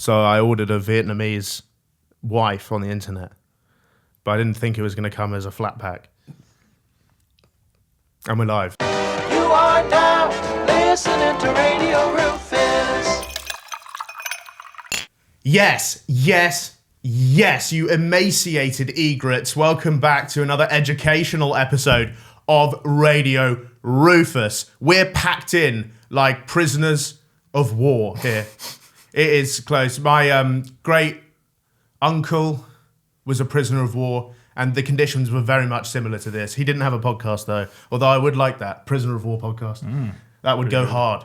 So I ordered a Vietnamese wife on the internet, but I didn't think it was going to come as a flat pack. And we're live. You are now listening to Radio Rufus. Yes, you emaciated egrets. Welcome back to another educational episode of Radio Rufus. We're packed in like prisoners of war here. It is close. My great uncle was a prisoner of war, and the conditions were very much similar to this. He didn't have a podcast though, although I would like that prisoner of war podcast. That would go hard.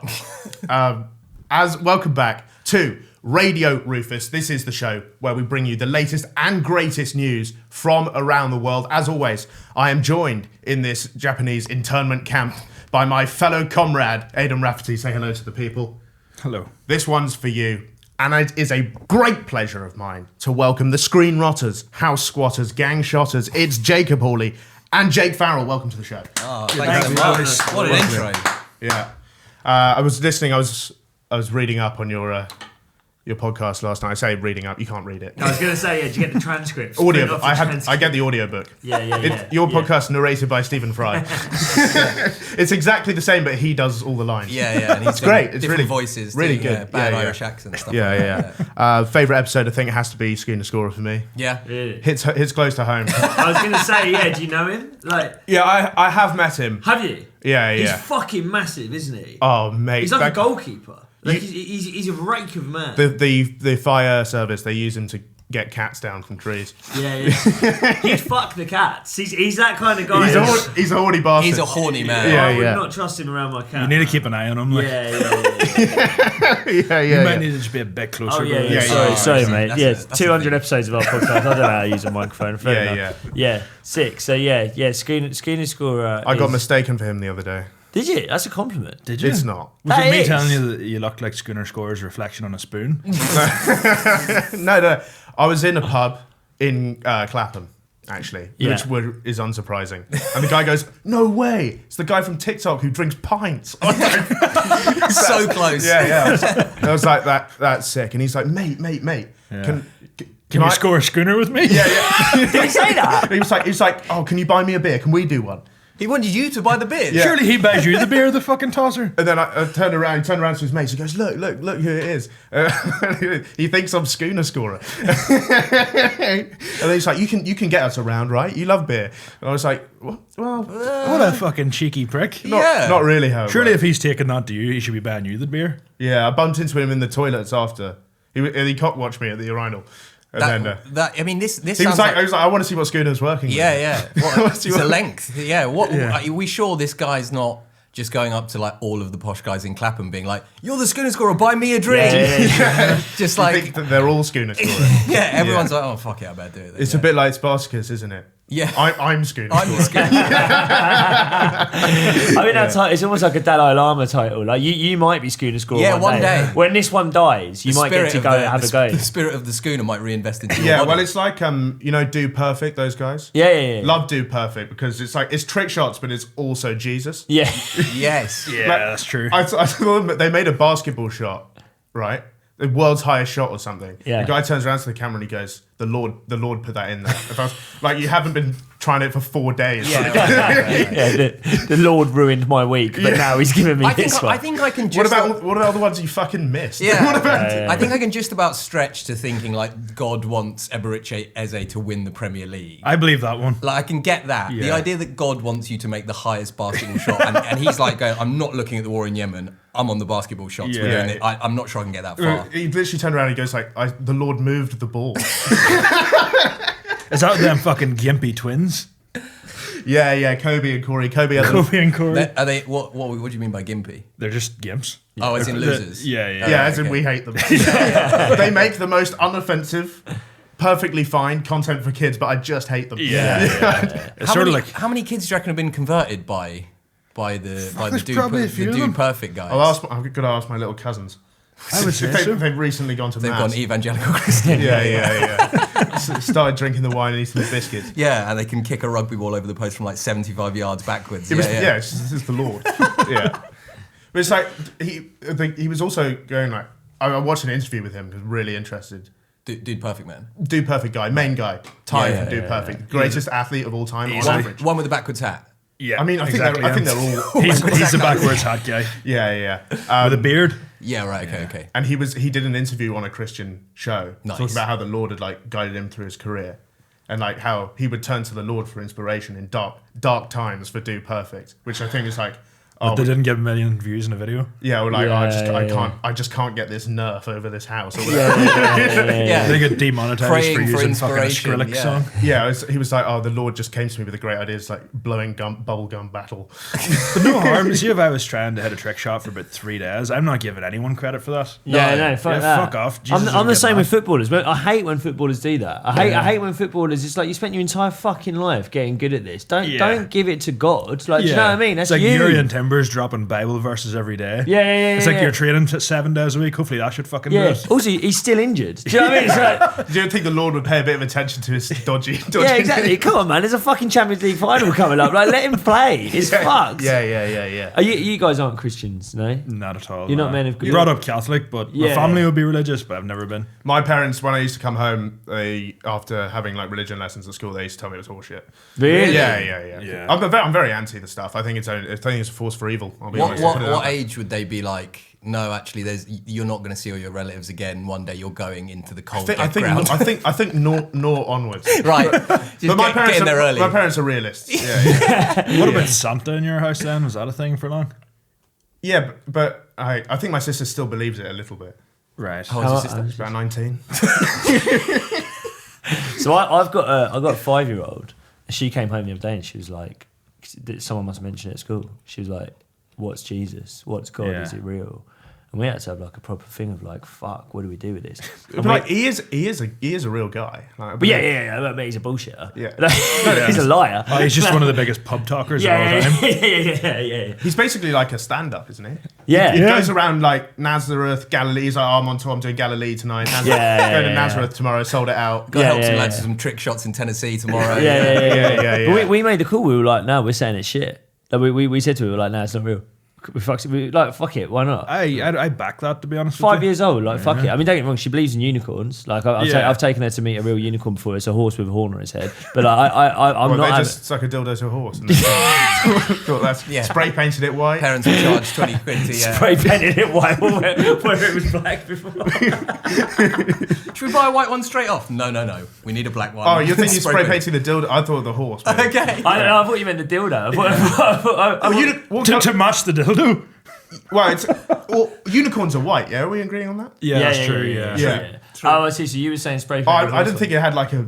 Welcome back to Radio Rufus. This is the show where we bring you the latest and greatest news from around the world. As always, I am joined in this Japanese internment camp by my fellow comrade, Aidan. Say hello to the people. Hello. This one's for you. And it is a great pleasure of mine to welcome the screen rotters, house squatters, gang shotters. It's Jacob Hawley and Jake Farrell. Welcome to the show. Oh, thanks so much. What an intro. Yeah. I was listening. I was reading up on your podcast last night. I say reading up. You can't read it. I was going to say, did you get the transcripts? Audio. I get the audiobook. Yeah. Your podcast narrated by Stephen Fry. It's exactly the same, but he does all the lines. Yeah. And It's great. It's different really voices. Really doing, good. Bad Irish accent stuff. Yeah. Favorite episode? I think it has to be Schooner Scorer for me. Yeah. Really? Hits close to home. I was going to say, do you know him? Yeah, I have met him. Have you? Yeah. He's fucking massive, isn't he? Oh, mate. He's like a goalkeeper. He's a rake of a man. The fire service, they use him to get cats down from trees. Yeah. He'd fuck the cats. He's that kind of guy. He's a horny bastard. He's a horny man. Yeah, I would not trust him around my cat. You need to keep an eye on him. Like. Yeah. You might need to just be a bit closer. Oh, yeah. Sorry, mate. That's 200 episodes of our podcast. I don't know how to use a microphone. Yeah, sick. So, Schooner Scorer. I got mistaken for him the other day. Did you? That's a compliment. Did you? It's not. Was That it me is. telling you that you looked like Schooner Scorer's reflection on a spoon? No. I was in a pub in Clapham, actually, Yeah. which is unsurprising. And the guy goes, "No way! It's the guy from TikTok who drinks pints." I was like, So close. Yeah. I was like, that's sick. And he's like, mate. Yeah. Can you score a schooner with me? Yeah. Did he say that? He was like, oh, can you buy me a beer? Can we do one? He wanted you to buy the beer. Yeah. Surely he buys you the beer, the fucking tosser. And then I turned around to his mates. He goes, look who it is. He thinks I'm Schooner Scorer. And then he's like, you can get us around, right? You love beer. And I was like, well, What a fucking cheeky prick. not really how it Surely works. if he's taking that to you, he should be buying you the beer. Yeah, I bumped into him in the toilets after. He cock-watched me at the urinal. And then This he sounds was like, I want to see what Schooner's working with. Yeah. It's a length. Yeah. Yeah. Are we sure this guy's not just going up to like all of the posh guys in Clapham being like, "You're the Schooner Scorer, buy me a drink." Yeah. Just I like, think that they're all Schooner Scorers. yeah, everyone's like, "Oh fuck it, I better do it." Then. It's a bit like Spartacus, isn't it? Yeah. I'm Schooner I'm the Scorer. Schooner. I mean, that title, it's almost like a Dalai Lama title. Like you might be Schooner Scorer. Yeah, one day. When this one dies, you might get to go have a go. The spirit of the schooner might reinvest into your Yeah, body. well, it's like Do Perfect, those guys. Yeah. Love Do Perfect because it's trick shots, but it's also Jesus. Yeah. Yes. Yeah, Like, that's true. I saw them, they made a basketball shot, right? The world's highest shot or something. Yeah. The guy turns around to the camera and he goes, "The Lord put that in there." If I was, like, you haven't been trying it for 4 days. Yeah. The Lord ruined my week, but now he's giving me this one. I think I can What just... about the ones you fucking missed? Yeah. What about I think I can just about stretch to thinking like God wants Eberechi Eze to win the Premier League. I believe that one. Like I can get that. Yeah. The idea that God wants you to make the highest basketball shot and he's like going, "I'm not looking at the war in Yemen, I'm on the basketball shots. Yeah. We're doing it." I'm not sure I can get that far. He literally turned around and he goes like, "The Lord moved the ball." Is that them fucking gimpy twins? Yeah, Kobe and Corey. Kobe and Corey? Are they what do you mean by gimpy? They're just gimps. Oh, as in losers. Yeah. Yeah, as in okay. we hate them. They make the most unoffensive, perfectly fine content for kids, but I just hate them. Yeah. It's sort of like... How many kids do you reckon have been converted by the there's probably a few of them. dude perfect guys? I'm gonna ask my little cousins. I would say so. They've recently gone to They've mass. gone evangelical Christian. Yeah. Started drinking the wine and eating the biscuits. Yeah, and they can kick a rugby ball over the post from like 75 yards backwards. It's the Lord. Yeah. But it's like, he was also going like, I watched an interview with him. I was really interested. Dude Perfect, man. Dude Perfect guy, main guy, Ty from Dude yeah. Perfect, greatest athlete of all time on Easily. average. One with the backwards hat. Yeah, I mean, I think they're all. He's the backwards hat guy Yeah. with a beard. Yeah, right. Okay. And he did an interview on a Christian show Nice. talking about how the Lord had like guided him through his career, and like how he would turn to the Lord for inspiration in dark times for Do Perfect, which I think is like, But they didn't get a million views in a video. yeah, or like Yeah, I just can't get this nerf over this house. Or Yeah, whatever. Yeah. They get demonetized Praying for for using fucking a inspiration, Skrillex yeah. song. Yeah, he was like, oh, the Lord just came to me with a great idea. It's like blowing bubblegum battle. But no harm. See, if I was trying to hit a trick shot for about 3 days, I'm not giving anyone credit for that. No, fuck that. Fuck off. Jesus I'm the doesn't same get with that. footballers. I hate when footballers do that. I hate when footballers. It's like you spent your entire fucking life getting good at this. Don't give it to God. Like, do you know what I mean? That's it's like you. Urian Timbers dropping Bible verses every day. Yeah. It's like you're training 7 days a week. Hopefully that should fucking do Yeah. it. Also, he's still injured. Do you know what I mean? It's like, Do you think the Lord would pay a bit of attention to his dodgy? yeah, exactly. Come on, man. There's a fucking Champions League final coming up. Like, let him play. It's fucked. Yeah. Are you guys aren't Christians, no? Not at all. You're not no. men of good- Brought up Catholic, but my Yeah. family would be religious, but I've never been. My parents, when I used to come home, after having like religion lessons at school, they used to tell me it was horseshit. Really? Yeah. I'm very anti the stuff. I think it's a force for evil. I'll be honest. What age would they be like? No, actually, you're not going to see all your relatives again. One day you're going into the cold I ground. think naught onwards. Right. Just But get in there early. my parents are realists. Yeah. What about Santa in your house then? Was that a thing for long? Yeah, but I think my sister still believes it a little bit. Right. How old's your sister? She's about 19. So I've got a 5-year-old. She came home the other day and she was like, someone must mention it at school. She was like, "What's Jesus? What's God? Yeah. Is it real?" And we had to have like a proper thing of like, "Fuck, what do we do with this?" But like he is a real guy. Like, But yeah, but he's a bullshitter. Yeah. He's a liar. Oh, he's just one of the biggest pub talkers of all time. Yeah. He's basically like a stand-up, isn't he? Yeah. He goes around like Nazareth, Galilee. He's like, oh, I'm doing Galilee tonight. Yeah. Going to Nazareth tomorrow. Sold it out. Got to help some yeah. lads with some trick shots in Tennessee tomorrow. Yeah. But we made the call. We were like, "No, we're saying it's shit." Like we said to her, we were like, "No, it's not real." Fuck it, why not? I back that, to be honest. 5 with you. years old, like fuck it. I mean, don't get me wrong, she believes in unicorns. Like I've taken her to meet a real unicorn before. It's a horse with a horn on its head. But like, I'm Well, not. they having- just stuck a dildo to a horse. And thought that's spray painted it white. Parents will charge 20 quid to Spray painted it white where it was black before. Should we buy a white one straight off? No. We need a black one. Oh, you're thinking Spray spray paint. painting the dildo? I thought the horse. maybe. Okay. I don't know. I thought you meant the dildo. To match the dildo. Unicorns are white. Yeah, are we agreeing on that? Yeah, that's true. Yeah. Yeah. Oh, I see. So you were saying spray Oh, painted. I didn't think it had like a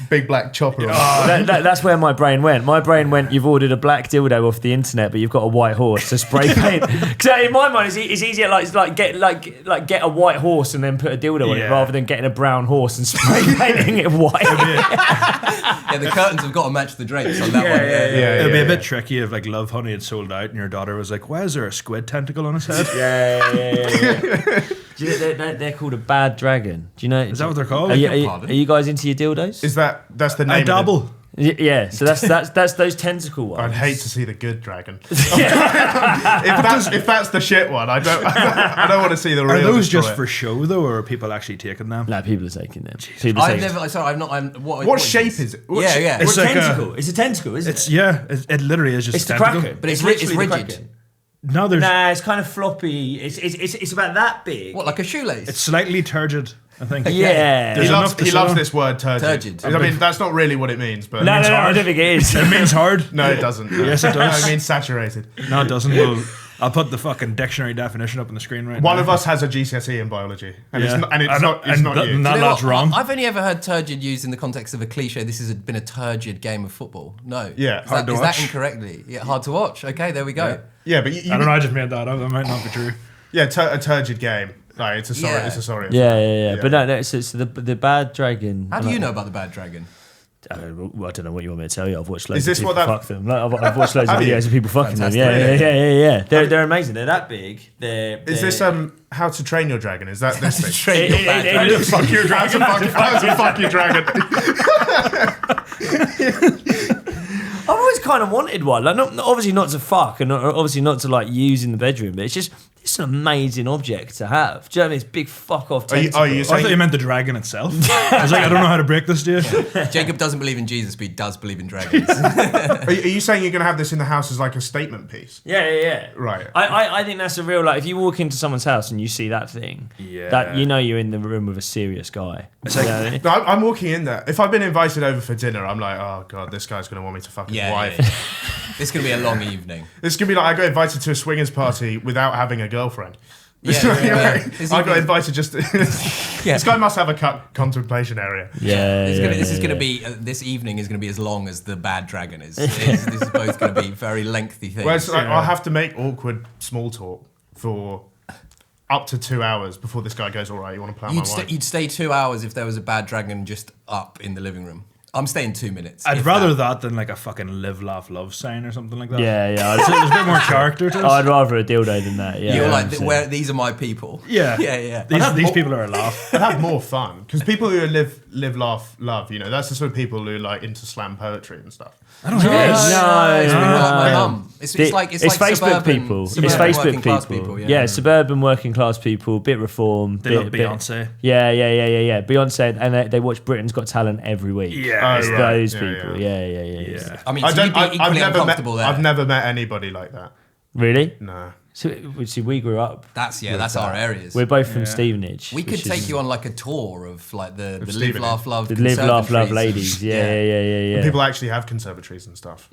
big black chopper. on it. That's where my brain went. My brain went, you've ordered a black dildo off the internet, but you've got a white horse to spray paint. Because in my mind, it's easier get a white horse and then put a dildo on it, Yeah. rather than getting a brown horse and spray painting it white. Yeah, the curtains have got to match the drapes on that one. Yeah. It'd be a bit tricky if like Love Honey had sold out and your daughter was like, "Why is there a squid tentacle on his head?" Yeah. Do you know, they're called a bad dragon. Do you know? Is that what they're called? Are you, Beg your pardon? are you guys into your dildos? That's the name? I of it? dabble. Yeah. So that's those tentacle ones. I'd hate to see the good dragon. if that's the shit one, I don't want to see the real. Are those destroy just it. for show though, or are people actually taking them? No, people are taking them. People are I've taking never. Sorry, I've not. What shape is it? What shape- Yeah. It's a like a- tentacle. It's a tentacle, isn't It's it? it literally is just It's a the tentacle. kraken. But it's literally the rigid. kraken. No, there's Nah, it's kind of floppy. It's about that big. What, like a shoelace? it's slightly turgid, I think. Yeah. There's He enough loves, to he sit loves on. this word turgid. Turgid. I mean, that's not really what it means, but No, means I hard. don't think it is. It means hard. no, it doesn't. No. Yes, it does. No, it means saturated. No, it doesn't. Well, I'll put the fucking dictionary definition up on the screen right One now. of us has a GCSE in biology, and Yeah. it's not you. that You know lad's what? wrong. I've only ever heard turgid used in the context of a cliche. This has been a turgid game of football. No. Yeah. Is Hard to that watch. incorrectly? Yeah, hard to watch. Okay, there we go. Yeah, but I don't know. I just made that up. That might not be true. Yeah, a turgid game. Like it's a sorry. Yeah. It's a sorry. Yeah. But no. So the bad dragon. How do you know about the bad dragon? I don't know what you want me to tell you. I've watched loads Is this of what people that- fuck them. Like, I've watched loads of Have you? videos of people fucking them. Fantastic. Yeah. They're amazing. They're that big. Is this How to Train Your Dragon? Is that this thing? Train your bad dragon. looks Fuck your dragon. How to fuck your dragon. I've always kind of wanted one. Like, obviously not to fuck, and obviously not to like use in the bedroom, but it's an amazing object to have. Do you know what I mean? It's big fuck off. Are you I saying thought you meant the dragon itself. I was like, I don't know how to break this to you. Jacob doesn't believe in Jesus, but he does believe in dragons. are you saying you're going to have this in the house as like a statement piece? Yeah. Right. I think that's a real, like, if you walk into someone's house and you see that thing, that you know you're in the room with a serious guy. You know what I mean? No, I'm walking in there. If I've been invited over for dinner, I'm like, oh god, this guy's going to want me to fuck his wife. This is going to be a long evening. It's going to be like I got invited to a swingers party without having a girlfriend. Yeah. I got invited just. This guy must have a contemplation area. This evening is going to be as long as the bad dragon is. This is both going to be very lengthy things. Well, it's like, I'll have to make awkward small talk for up to 2 hours before this guy goes, all right, you want to play on my wife? You'd stay 2 hours if there was a bad dragon just up in the living room. I'm staying 2 minutes. I'd rather that than like a fucking live, laugh, love sign or something like that. Yeah. There's a bit more character to it. I'd rather a dildo than that. Yeah, You're like, these are my people. Yeah. These people are a laugh. I'd have more fun because people who live, laugh, love. You know, that's the sort of people who like into slam poetry and stuff. I don't know. No. It's really like my mum. It's like Facebook suburban, people. Suburban It's Facebook working class people. Yeah. Suburban working class people, bit reform. They love Beyonce. Yeah. Beyonce, and they watch Britain's Got Talent every week. Yeah. It's those people. Yeah. I mean, so you'd be equally uncomfortable there. I've never met anybody like that. Really? No. So, see, we grew up. That's our areas. We're both from Stevenage. We could take you on like a tour of like the live, Stevenage. laugh, love, The live, laugh, love conservatories. ladies. Yeah. People actually have conservatories and stuff.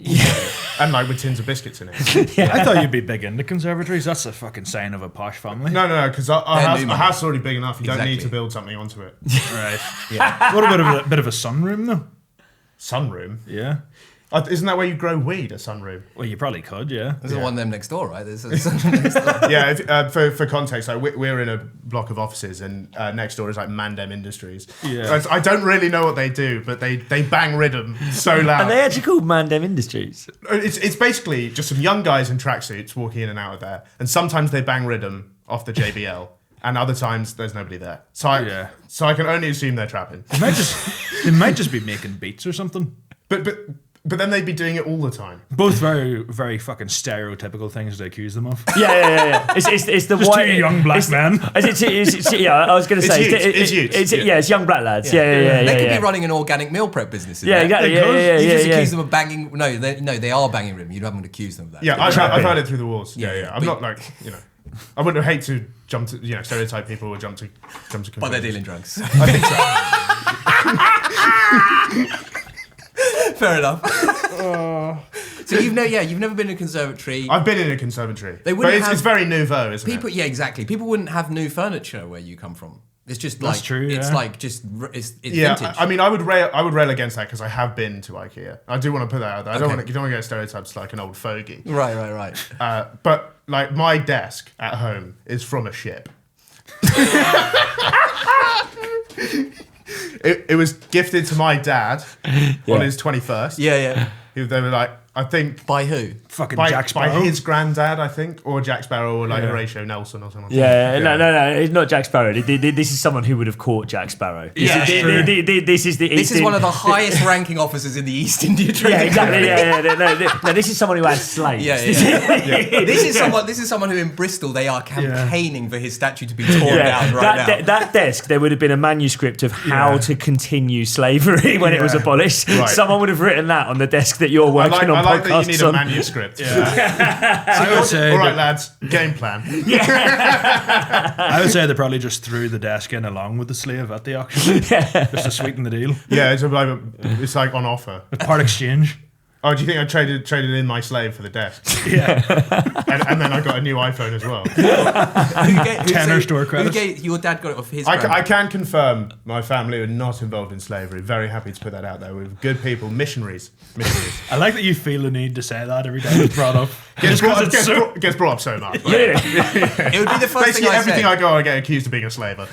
And like with tins of biscuits in it. I thought you'd be big into conservatories. That's a fucking sign of a posh family. No, because our house is already big enough. You don't Exactly. need to build something onto it. Right. Yeah. What about a bit of a sunroom though? Sunroom? Yeah. Isn't that where you grow weed, a sunroom? Well, you probably could, yeah. There's one of them next door, right? There's next door. Yeah, for context, like we're in a block of offices, and next door is like Mandem Industries. Yeah. I don't really know what they do, but they bang rhythm so loud. And they actually called Mandem Industries. It's basically just some young guys in tracksuits walking in and out of there, and sometimes they bang rhythm off the JBL, and other times there's nobody there. So I can only assume they're trapping. They might just be making beats or something. But then they'd be doing it all the time. Both very, very fucking stereotypical things to accuse them of. Yeah. It's the Just white two young black men. I was going to say it's young black lads. Yeah. They could be running an organic meal prep business. In Yeah, there. exactly. You just accuse them of banging. No, they are banging rhythm. You haven't accused them of that. Yeah, I've heard it through the walls. Yeah. I'm But- not like, I wouldn't hate to jump to, stereotype people or jump to But they're dealing drugs. I think so. Fair enough. So you've never been in a conservatory. I've been in a conservatory. They But wouldn't have- it's very nouveau, isn't People, it? yeah, exactly. People wouldn't have new furniture where you come from. It's just That's like true, it's yeah. like just it's Yeah, vintage. I mean, I would rail against that because I have been to IKEA. I do want to put that out there. You don't want to get stereotypes like an old fogey. Right. But like my desk at home is from a ship. It was gifted to my dad on his 21st. Yeah. They were like, I think By who? Fucking by Jack Sparrow. his granddad, I think, or Jack Sparrow, or like Horatio Nelson or something. Yeah, no, it's not Jack Sparrow. This is someone who would have caught Jack Sparrow. Yeah, true. This is one of the highest ranking officers in the East India Trading. Yeah, exactly. No, this is someone who had slaves. Yeah. This is someone who in Bristol they are campaigning for his statue to be torn down right now. That desk, there would have been a manuscript of how to continue slavery when it was abolished. Right. Someone would have written that on the desk that you're working on I like that you podcasts need a on. manuscript. I would say All right, lads, game plan. I would say they probably just threw the desk in along with the slave at the auction, just to sweeten the deal. Yeah, it's like on offer. Part exchange. Oh, do you think I traded in my slave for the desk? Yeah. and then I got a new iPhone as well. Tenor store credits. Your dad got it off his. I can confirm my family were not involved in slavery. Very happy to put that out there. We're good people, missionaries. I like that you feel the need to say that every time it's brought up. Gets brought up so much. It would be the first Basically, thing I everything said. I go, I get accused of being a slaver.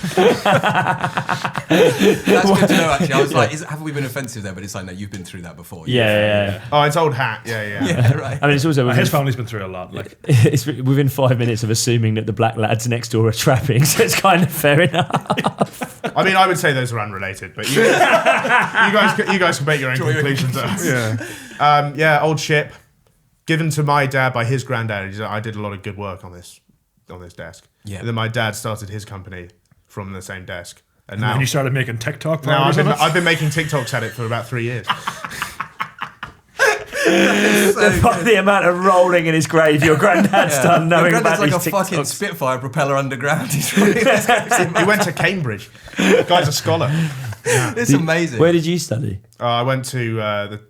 That's good to know. Actually, I was like, have we been offensive there? But it's like, no, you've been through that before. Yeah. Oh, it's old hat. Yeah. Yeah, right. I mean, it's also His family's been through a lot. Like, it's within 5 minutes of assuming that the black lads next door are trapping, so it's kind of fair enough. I mean, I would say those are unrelated, but you guys can make your own conclusions. Yeah, old ship, given to my dad by his granddad. I did a lot of good work on this desk. Yeah. And then my dad started his company from the same desk. And Now now you started making TikTok. Now parodies on it? I've been making TikToks at it for about 3 years. The amount of rolling in his grave your granddad's done, knowing Your about granddad's these like a fucking TikToks. Spitfire propeller underground. He's really, He went to Cambridge. The guy's a scholar. it's amazing. Where did you study? I went to the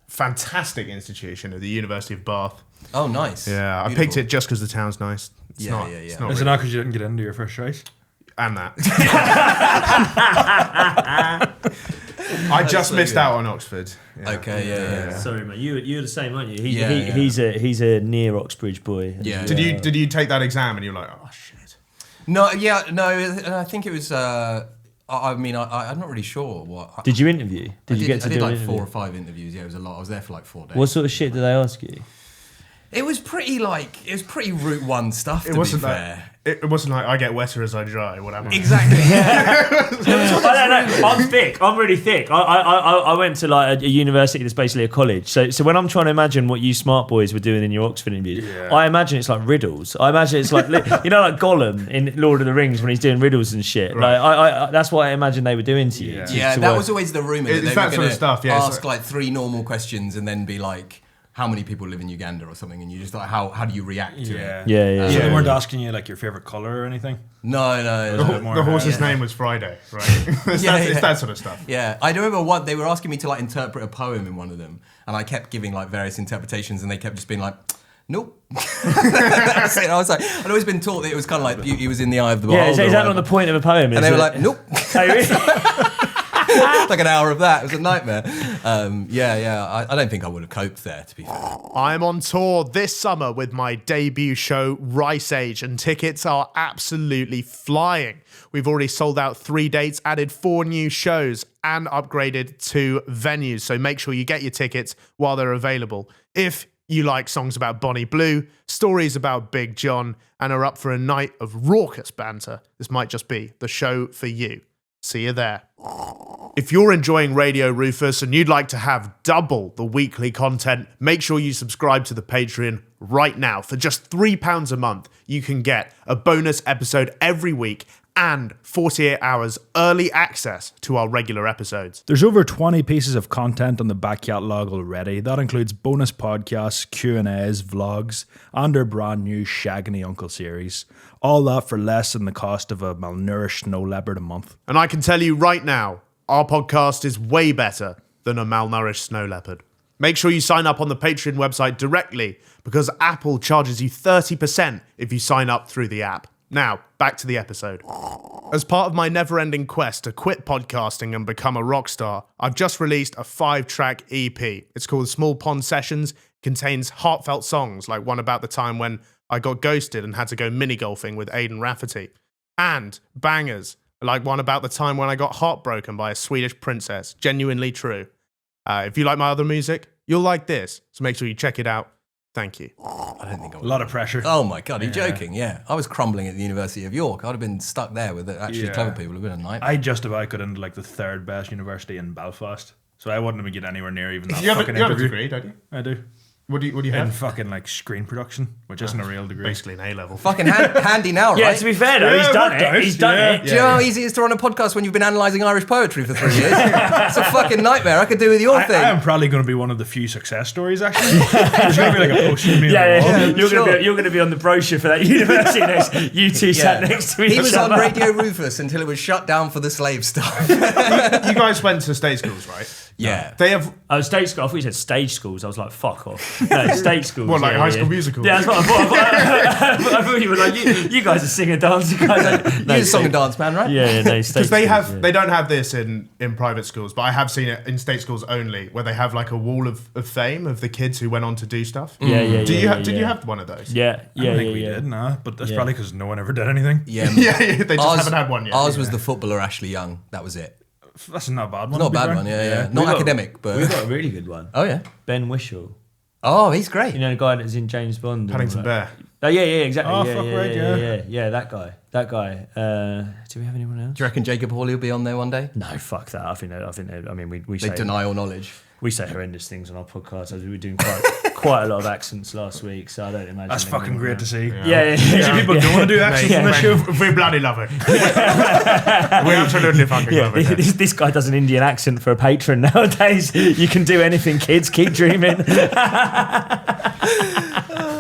fantastic institution of the University of Bath. Oh, nice. Yeah, I Beautiful. picked it just because the town's nice. It's Yeah, not. yeah, yeah. It's not Is it really. not because you didn't get into your first choice? And that. I just so missed good. out on Oxford. Yeah. Okay, yeah. Sorry, mate. You're the same, aren't you? Yeah. He's a near Oxbridge boy. Yeah. Did you take that exam and you're like, oh shit? No, I think it was. I'm not really sure what. Did you interview? Did you get to I did do like an interview? 4 or 5 interviews. Yeah, it was a lot. I was there for like 4 days. What sort of shit did they ask you? It was pretty Route 1 stuff. To It wasn't be like fair. it wasn't like I get wetter as I dry. Whatever. Exactly. Yeah. I don't know. I'm thick. I'm really thick. I went to like a university that's basically a college. So when I'm trying to imagine what you smart boys were doing in your Oxford interviews, I imagine it's like riddles. I imagine it's like like Gollum in Lord of the Rings when he's doing riddles and shit. Right. Like I that's what I imagine they were doing to you. Yeah, to that work. was always the rumor. It's That they that were sort of gonna stuff, yeah, ask so- like 3 normal questions and then be like, how many people live in Uganda or something, and you just like, how do you react to it? Yeah. So they weren't asking you like your favorite color or anything? No. The horse's name was Friday, right? It's that sort of stuff. Yeah, I remember they were asking me to like interpret a poem in one of them, and I kept giving like various interpretations, and they kept just being like, "Nope." That's it. I was like, I'd always been taught that it was kind of like beauty was in the eye of the beholder. Yeah, is or that whatever. not the point of a poem? And they were like, "Nope." Oh, really? Like an hour of that. It was a nightmare. I don't think I would have coped there, to be fair. I'm on tour this summer with my debut show, Rice Age, and tickets are absolutely flying. We've already sold out 3 dates, added 4 new shows, and upgraded 2 venues. So make sure you get your tickets while they're available. If you like songs about Bonnie Blue, stories about Big John, and are up for a night of raucous banter, this might just be the show for you. See you there. If you're enjoying Radio Rufus and you'd like to have double the weekly content, make sure you subscribe to the Patreon right now. For just £3 a month, you can get a bonus episode every week and 48 hours early access to our regular episodes. There's over 20 pieces of content on the back catalogue already. That includes bonus podcasts, Q&As, vlogs, and our brand new Shagging Uncle series. All that for less than the cost of a malnourished snow leopard a month. And I can tell you right now, our podcast is way better than a malnourished snow leopard. Make sure you sign up on the Patreon website directly because Apple charges you 30% if you sign up through the app. Now, back to the episode. As part of my never-ending quest to quit podcasting and become a rock star, I've just released a 5-track EP. It's called Small Pond Sessions. It contains heartfelt songs like one about the time when I got ghosted and had to go mini-golfing with Aidan Rafferty. And bangers, like one about the time when I got heartbroken by a Swedish princess. Genuinely true. If you like my other music, you'll like this. So make sure you check it out. Thank you. I don't think I A would. lot of pressure. Oh my God, are you joking? Yeah. I was crumbling at the University of York. I'd have been stuck there with actually clever people. It would have been a nightmare. I just about got into like the 3rd best university in Belfast. So I wouldn't even get anywhere near even that You have fucking a interview. degree, don't you? I do. What do you In have? fucking like screen production, which isn't a real degree. Basically an A-level. Fucking handy now, right? Yeah, to be fair though, Yeah, he's done worked it. out. He's done Yeah. it. Do you know how easy it is to run a podcast when you've been analysing Irish poetry for 3 years? It's a fucking nightmare. I could do with your I thing. am probably going to be one of the few success stories, actually. There's going to be like a poster of me on the Yeah, wall. yeah. sure. You're gonna be on the brochure for that university next. You two sat next to each He was other. on Radio Rufus until it was shut down for the slave stuff. You guys went to state schools, right? Yeah. They have... Oh, state school. I thought you said stage schools. I was like, fuck off. No, state schools. What, like yeah, High yeah. School Musical? Yeah, that's what I thought. I thought you were like, you guys are singing, dancing. Guys. You're a song and dance man, right? Yeah, no, state Because they schools, have, yeah. they don't have this in private schools, but I have seen it in state schools only, where they have like a wall of fame of the kids who went on to do stuff. Yeah, yeah, Did yeah, you have one of those? Yeah, I don't think we did, nah. But that's probably because no one ever did anything. Yeah. Yeah, they just haven't had one yet. Ours was the footballer Ashley Young. That was it. That's not a bad one. Not a to be bad fair. one, yeah. Not academic, but... We've got a really good one. Oh, yeah. Ben Whishaw. Oh, he's great. You know, the guy that's in James Bond. and Paddington all that. Bear. Oh yeah, exactly. Oh, yeah, fuck yeah, right, yeah, that guy. Do we have anyone else? Do you reckon Jacob Hawley will be on there one day? No, fuck that. I think. I mean, we They say deny all knowledge. we say horrendous things on our podcast. We were doing quite a lot of accents last week, so I don't imagine. That's fucking anyone great will. to see. Yeah. Usually people don't want to do accents on this show. We bloody love it. We absolutely fucking love it. This guy does an Indian accent for a patron nowadays. You can do anything, kids. Keep dreaming.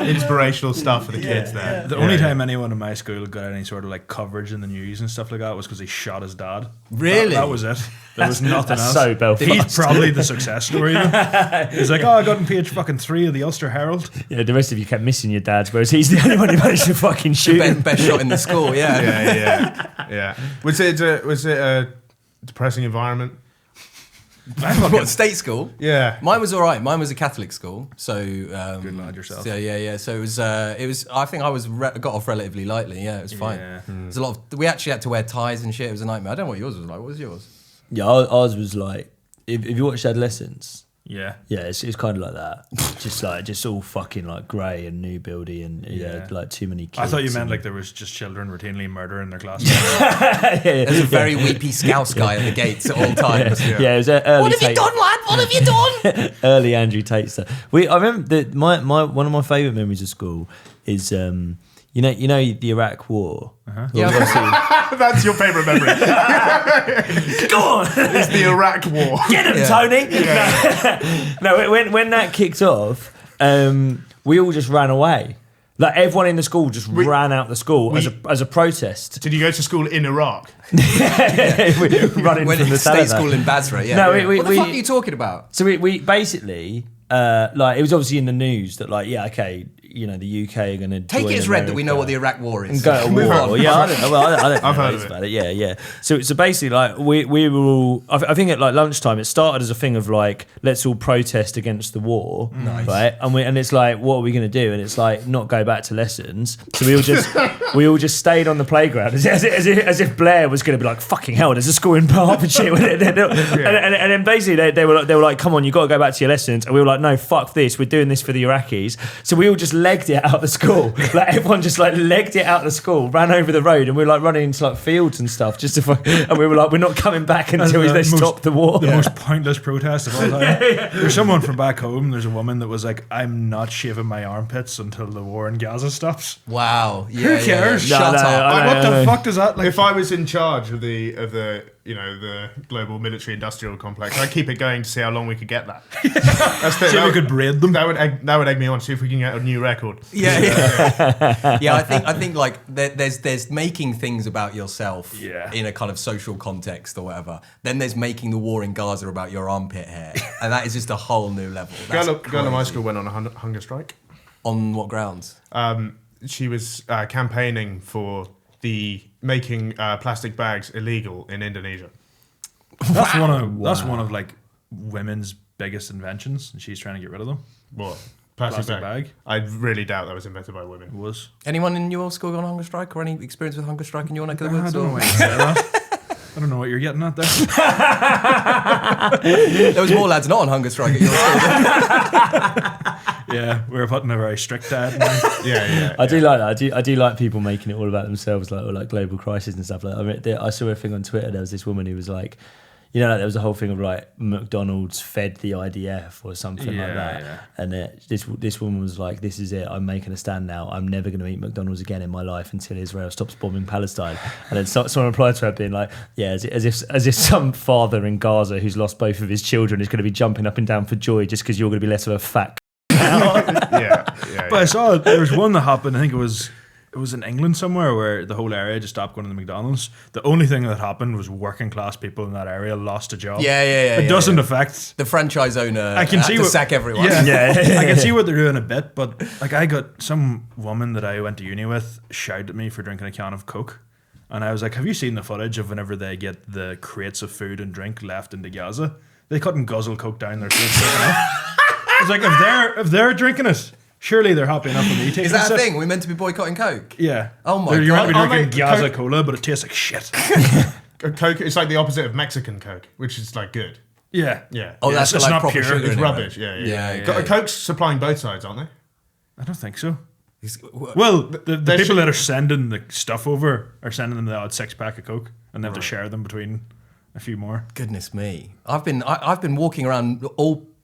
Inspirational stuff for the kids there. The only time anyone in my school got any sort of like coverage in the news and stuff like that was because he shot his dad. Really? That was it. There was nothing That's else. so Belfast. He's probably the success story. Then. He's like, I got on page fucking 3 of the Ulster Herald. Yeah, the rest of you kept missing your dads, whereas he's the only one who managed to fucking shoot him. Best shot in the school, yeah. Yeah. Was it a depressing environment? What, state school? Yeah. Mine was all right. Mine was a Catholic school, so Good lad yourself. So yeah. So it was. I think I got off relatively lightly. Yeah, it was fine. Yeah. There's a lot of. We actually had to wear ties and shit. It was a nightmare. I don't know what yours was like. What was yours? Yeah, ours was like, if you watched Adolescence, Yeah. yeah, it's kind of like that. just all fucking like grey and new buildy and Yeah. like too many kids. I thought you meant and- like there was just children routinely murdering their class. There's a very weepy Scouse guy at the gates at all times. Yeah, it was early. What have you done, lad? What have you done? Early Andrew Tate stuff. I remember that my one of my favourite memories of school is you know the Iraq War. Yeah. That's your favourite memory. Go on, It's the Iraq War. get him, Tony. No, when that kicked off, we all just ran away. Like everyone in the school just ran out the school as a protest. Did you go to school in Iraq? Running Went from to the state Taliban. school in Basra. Yeah. No, what the fuck are you talking about? So we basically like it was obviously in the news that like the UK are going to Take it as read that we know what the Iraq War is. and go to Move war. on. Yeah, I don't know. Well, I don't know I've heard loads of it. about it. Yeah. So basically, like we were all. I think at like lunchtime, it started as a thing of like let's all protest against the war, right? And it's like what are we going to do? And it's like not go back to lessons. So we all just stayed on the playground as if Blair was going to be like fucking hell. There's a school in Hertfordshire, and then basically they were like, come on, you got to go back to your lessons. And we were like, no, fuck this. We're doing this for the Iraqis. So we all just legged it out of the school. Like everyone just like legged it out of the school, ran over the road, and we were like running into like fields and stuff just to and we were like, we're not coming back until they stop the war. The most pointless protest of all time. There's someone from back home, there's a woman that was like, I'm not shaving my armpits until the war in Gaza stops. Wow. Yeah, Who cares? Yeah. Shut No, up. I What the fuck does that like? If I was in charge of the global military industrial complex, I'd keep it going to see how long we could get that. That's the, See if we could braid them. That would egg me on. See if we can get a new record. Yeah. I think like there's making things about yourself in a kind of social context or whatever. Then there's making the war in Gaza about your armpit hair, and that is just a whole new level. That's Girl in my crazy. school went on a hunger strike. On what grounds? She was campaigning for the making plastic bags illegal in Indonesia. That's one of like women's biggest inventions, and she's trying to get rid of them. What? Plastic bag? I really doubt that was invented by women. It was. Anyone in your school gone on hunger strike or any experience with hunger strike in your neck of the I woods? don't know why you say that. I don't know what you're getting at there. There was more lads not on hunger strike at your school. Yeah, we were putting a very strict diet. Yeah. I do like that. I do like people making it all about themselves, like or like global crisis and stuff like that. I mean, I saw a thing on Twitter. There was this woman who was like, like there was a whole thing of like McDonald's fed the IDF or something like that. Yeah. And this woman was like, "This is it. I'm making a stand now. I'm never going to eat McDonald's again in my life until Israel stops bombing Palestine." And then someone replied to her being like, "Yeah, as if some father in Gaza who's lost both of his children is going to be jumping up and down for joy just because you're going to be less of a fat." Yeah. But I saw there was one that happened. I think it was in England somewhere where the whole area just stopped going to the McDonald's. The only thing that happened was working class people in that area lost a job. Yeah. It doesn't affect. The franchise owner I can had see to what- sack everyone. Yeah, I can see what they're doing a bit, but like I got some woman that I went to uni with shouted at me for drinking a can of Coke. And I was like, have you seen the footage of whenever they get the crates of food and drink left into Gaza? They couldn't guzzle Coke down their throats. I was like, if they're drinking it, surely they're happy enough with me taking Is that a sip. thing? We're meant to be boycotting Coke? Yeah. Oh my You're meant to be God. drinking I'll make Gaza Coke- Cola, but it tastes like shit. Coke, it's like the opposite of Mexican Coke, which is like good. Yeah. Yeah. Oh, yeah. that's it's like not proper pure. sugar. It's in it, rubbish. right? Yeah. Coke's supplying both sides, aren't they? I don't think so. It's- Well, the They people should- that are sending the stuff over are sending them the odd 6-pack of Coke, and they have to share them between a few more. Goodness me. I've been walking around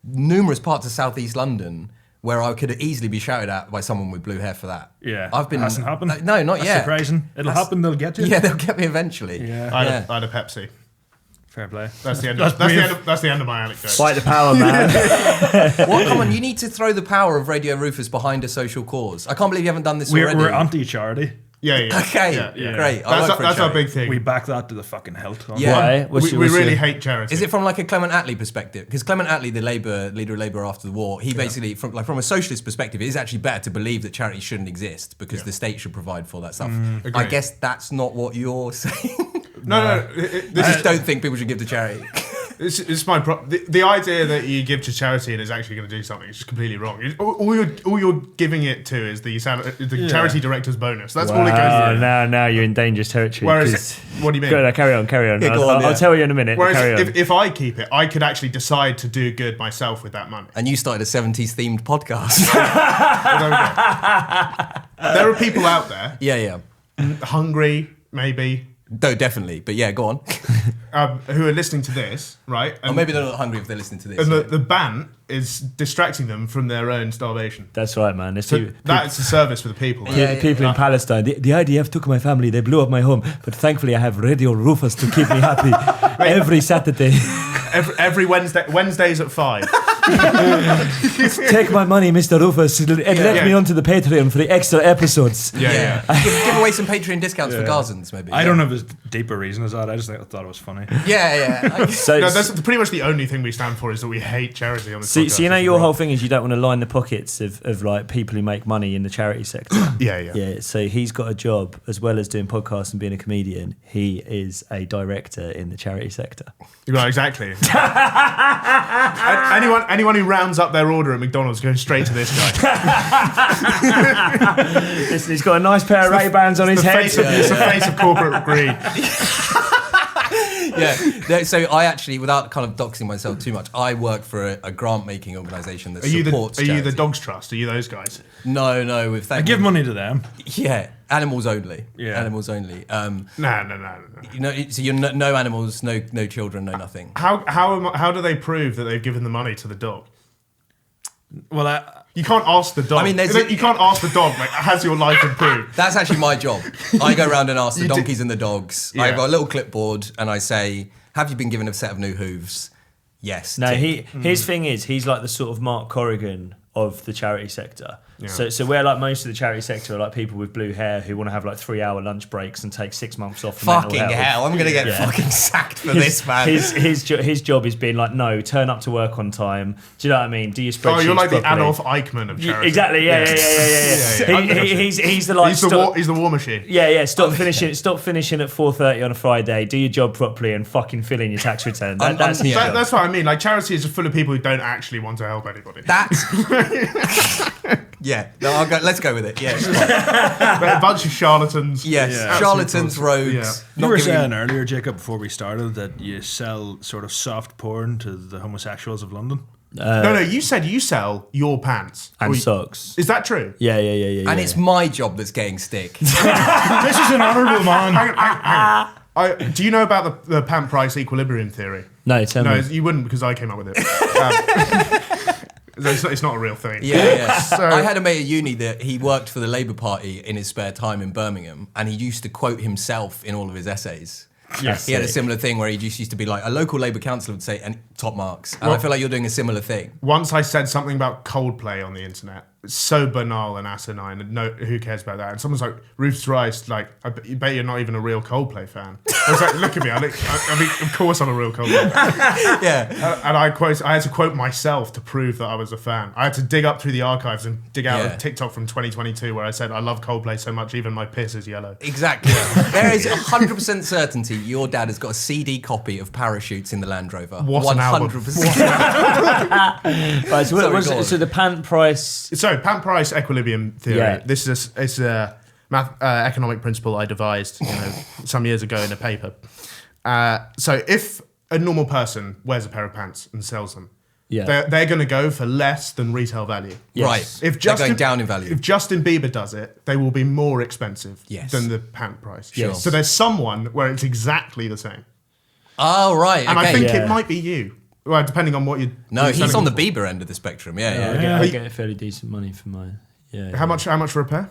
numerous parts of southeast London where I could easily be shouted at by someone with blue hair for that. Yeah, I've been hasn't happened. No, not That's yet. surprising. It'll happen. They'll get you. Yeah, they'll get me eventually. Yeah. I had a Pepsi. Fair play. That's the end. That's That's the end of my anecdote. Fight the power, man. Well, come on, you need to throw the power of Radio Rufus behind a social cause. I can't believe you haven't done this already. We're anti-charity. Yeah. Okay, Yeah. great. I work for a That's our charity. big thing. We back that to the fucking hilt. Yeah. Why? we really hate charity. Is it from like a Clement Attlee perspective? Because Clement Attlee, the leader of Labour after the war, he basically, from a socialist perspective, it is actually better to believe that charity shouldn't exist because the state should provide for that stuff. I agreed. guess that's not what you're saying. No. I just don't think people should give to charity. It's my problem. The idea that you give to charity and it's actually going to do something is just completely wrong. All you're giving it to is the charity director's bonus. That's all it goes to. Now you're in dangerous territory. Whereas, 'cause- what do you mean? Go on, carry on. Yeah, go on, I'll yeah. tell you in a minute. Carry Whereas on. if I keep it, I could actually decide to do good myself with that money. And you started a 70s themed podcast. There are people out there, yeah. hungry maybe, No, definitely. But yeah, go on. who are listening to this, right? Or maybe they're not hungry if they're listening to this. And yeah. the ban is distracting them from their own starvation. That's right, man. There's So that's a service for the people. Yeah. people in Palestine. The IDF took my family. They blew up my home. But thankfully, I have Radio Rufus to keep me happy every Saturday. Every Wednesdays at 5. Take my money, Mr. Rufus, and let me onto the Patreon for the extra episodes. Yeah. give away some Patreon discounts for Gazans, maybe. I don't have a deeper reason as that. I just thought it was funny. Yeah. So, No, that's pretty much the only thing we stand for is that we hate charity on this so podcast. you know, It's your wrong. whole thing is you don't want to line the pockets of like people who make money in the charity sector. Yeah. Yeah, so he's got a job as well as doing podcasts and being a comedian. He is a director in the charity sector. Right, exactly. Anyone who rounds up their order at McDonald's goes straight to this guy. Listen, he's got a nice pair of Ray-Bans on his head. It's the face of corporate greed. Yeah. So I actually, without kind of doxing myself too much, I work for a grant-making organisation that Are you supports the charity. Dogs Trust? Are you those guys? No. With I give money to them. Yeah, animals only. Yeah. Animals only. No. You know, so you're no animals, no children, no nothing. How do they prove that they've given the money to the dog? Well, You can't ask the dog. I mean, you can't ask the dog, like, has your life improved? That's actually my job. I go around and ask the You do- donkeys and the dogs. Yeah. I've got a little clipboard and I say, have you been given a set of new hooves? Yes. No, tick. his thing is he's like the sort of Mark Corrigan of the charity sector. So where like most of the charity sector are like people with blue hair who want to have like 3-hour lunch breaks and take 6 months off. For mental Fucking health. hell, I'm going to get Yeah. fucking sacked for this, man. His job is being like, no, turn up to work on time. Do you know what I mean? Do your spreadsheets Oh, you're like the properly. Adolf Eichmann of charity. Exactly. Yeah. He's the like. He's the war machine. Yeah. Stop finishing at 4:30 on a Friday. Do your job properly and fucking fill in your tax return. That's his Yeah. job. That's what I mean. Like, charity is full of people who don't actually want to help anybody. That's... yeah. No, let's go with it. Yeah. They're a bunch of charlatans. Yes. Yeah. Charlatans, rogues. Yeah. you were giving- saying earlier, Jacob, before we started, that you sell sort of soft porn to the homosexuals of London. No, you said you sell your pants. And Or you- socks. Is that true? Yeah. And it's my job that's getting stick. This is an honourable man. Hang on. Do you know about the pant price equilibrium theory? No, tell No, me. you wouldn't because I came up with it. It's not a real thing. Yeah. So- I had a mate at uni that he worked for the Labour Party in his spare time in Birmingham, and he used to quote himself in all of his essays. Yes. He had a similar thing where he just used to be like, a local Labour councillor would say, and top marks. And I feel like you're doing a similar thing. Once I said something about Coldplay on the internet. It's so banal and asinine, and no, who cares about that? And someone's like, Rufus Rice, like, you bet you're not even a real Coldplay fan. I was like, look at me, I mean, of course I'm a real Coldplay fan. Yeah. And I had to quote myself to prove that I was a fan. I had to dig up through the archives and dig out Yeah. a TikTok from 2022 where I said, I love Coldplay so much, even my piss is yellow. Exactly. There is 100% certainty your dad has got a CD copy of Parachutes in the Land Rover. What an album. 100%. Right, so, Sorry, what's- go on. so the pant price. So, pant price equilibrium theory. Yeah. This is it's a economic principle I devised, some years ago in a paper. So, if a normal person wears a pair of pants and sells them, Yeah. they're going to go for less than retail value. Yes. Right. If They're going down in value. If Justin Bieber does it, they will be more expensive Yes. than the pant price. Sure. So there's someone where it's exactly the same. Oh, right. And okay. I think Yeah. it might be you. Well, depending on what you. No, he's selling on the them for. Bieber end of the spectrum. Yeah. I get fairly decent money for mine. Yeah. How much for a pair?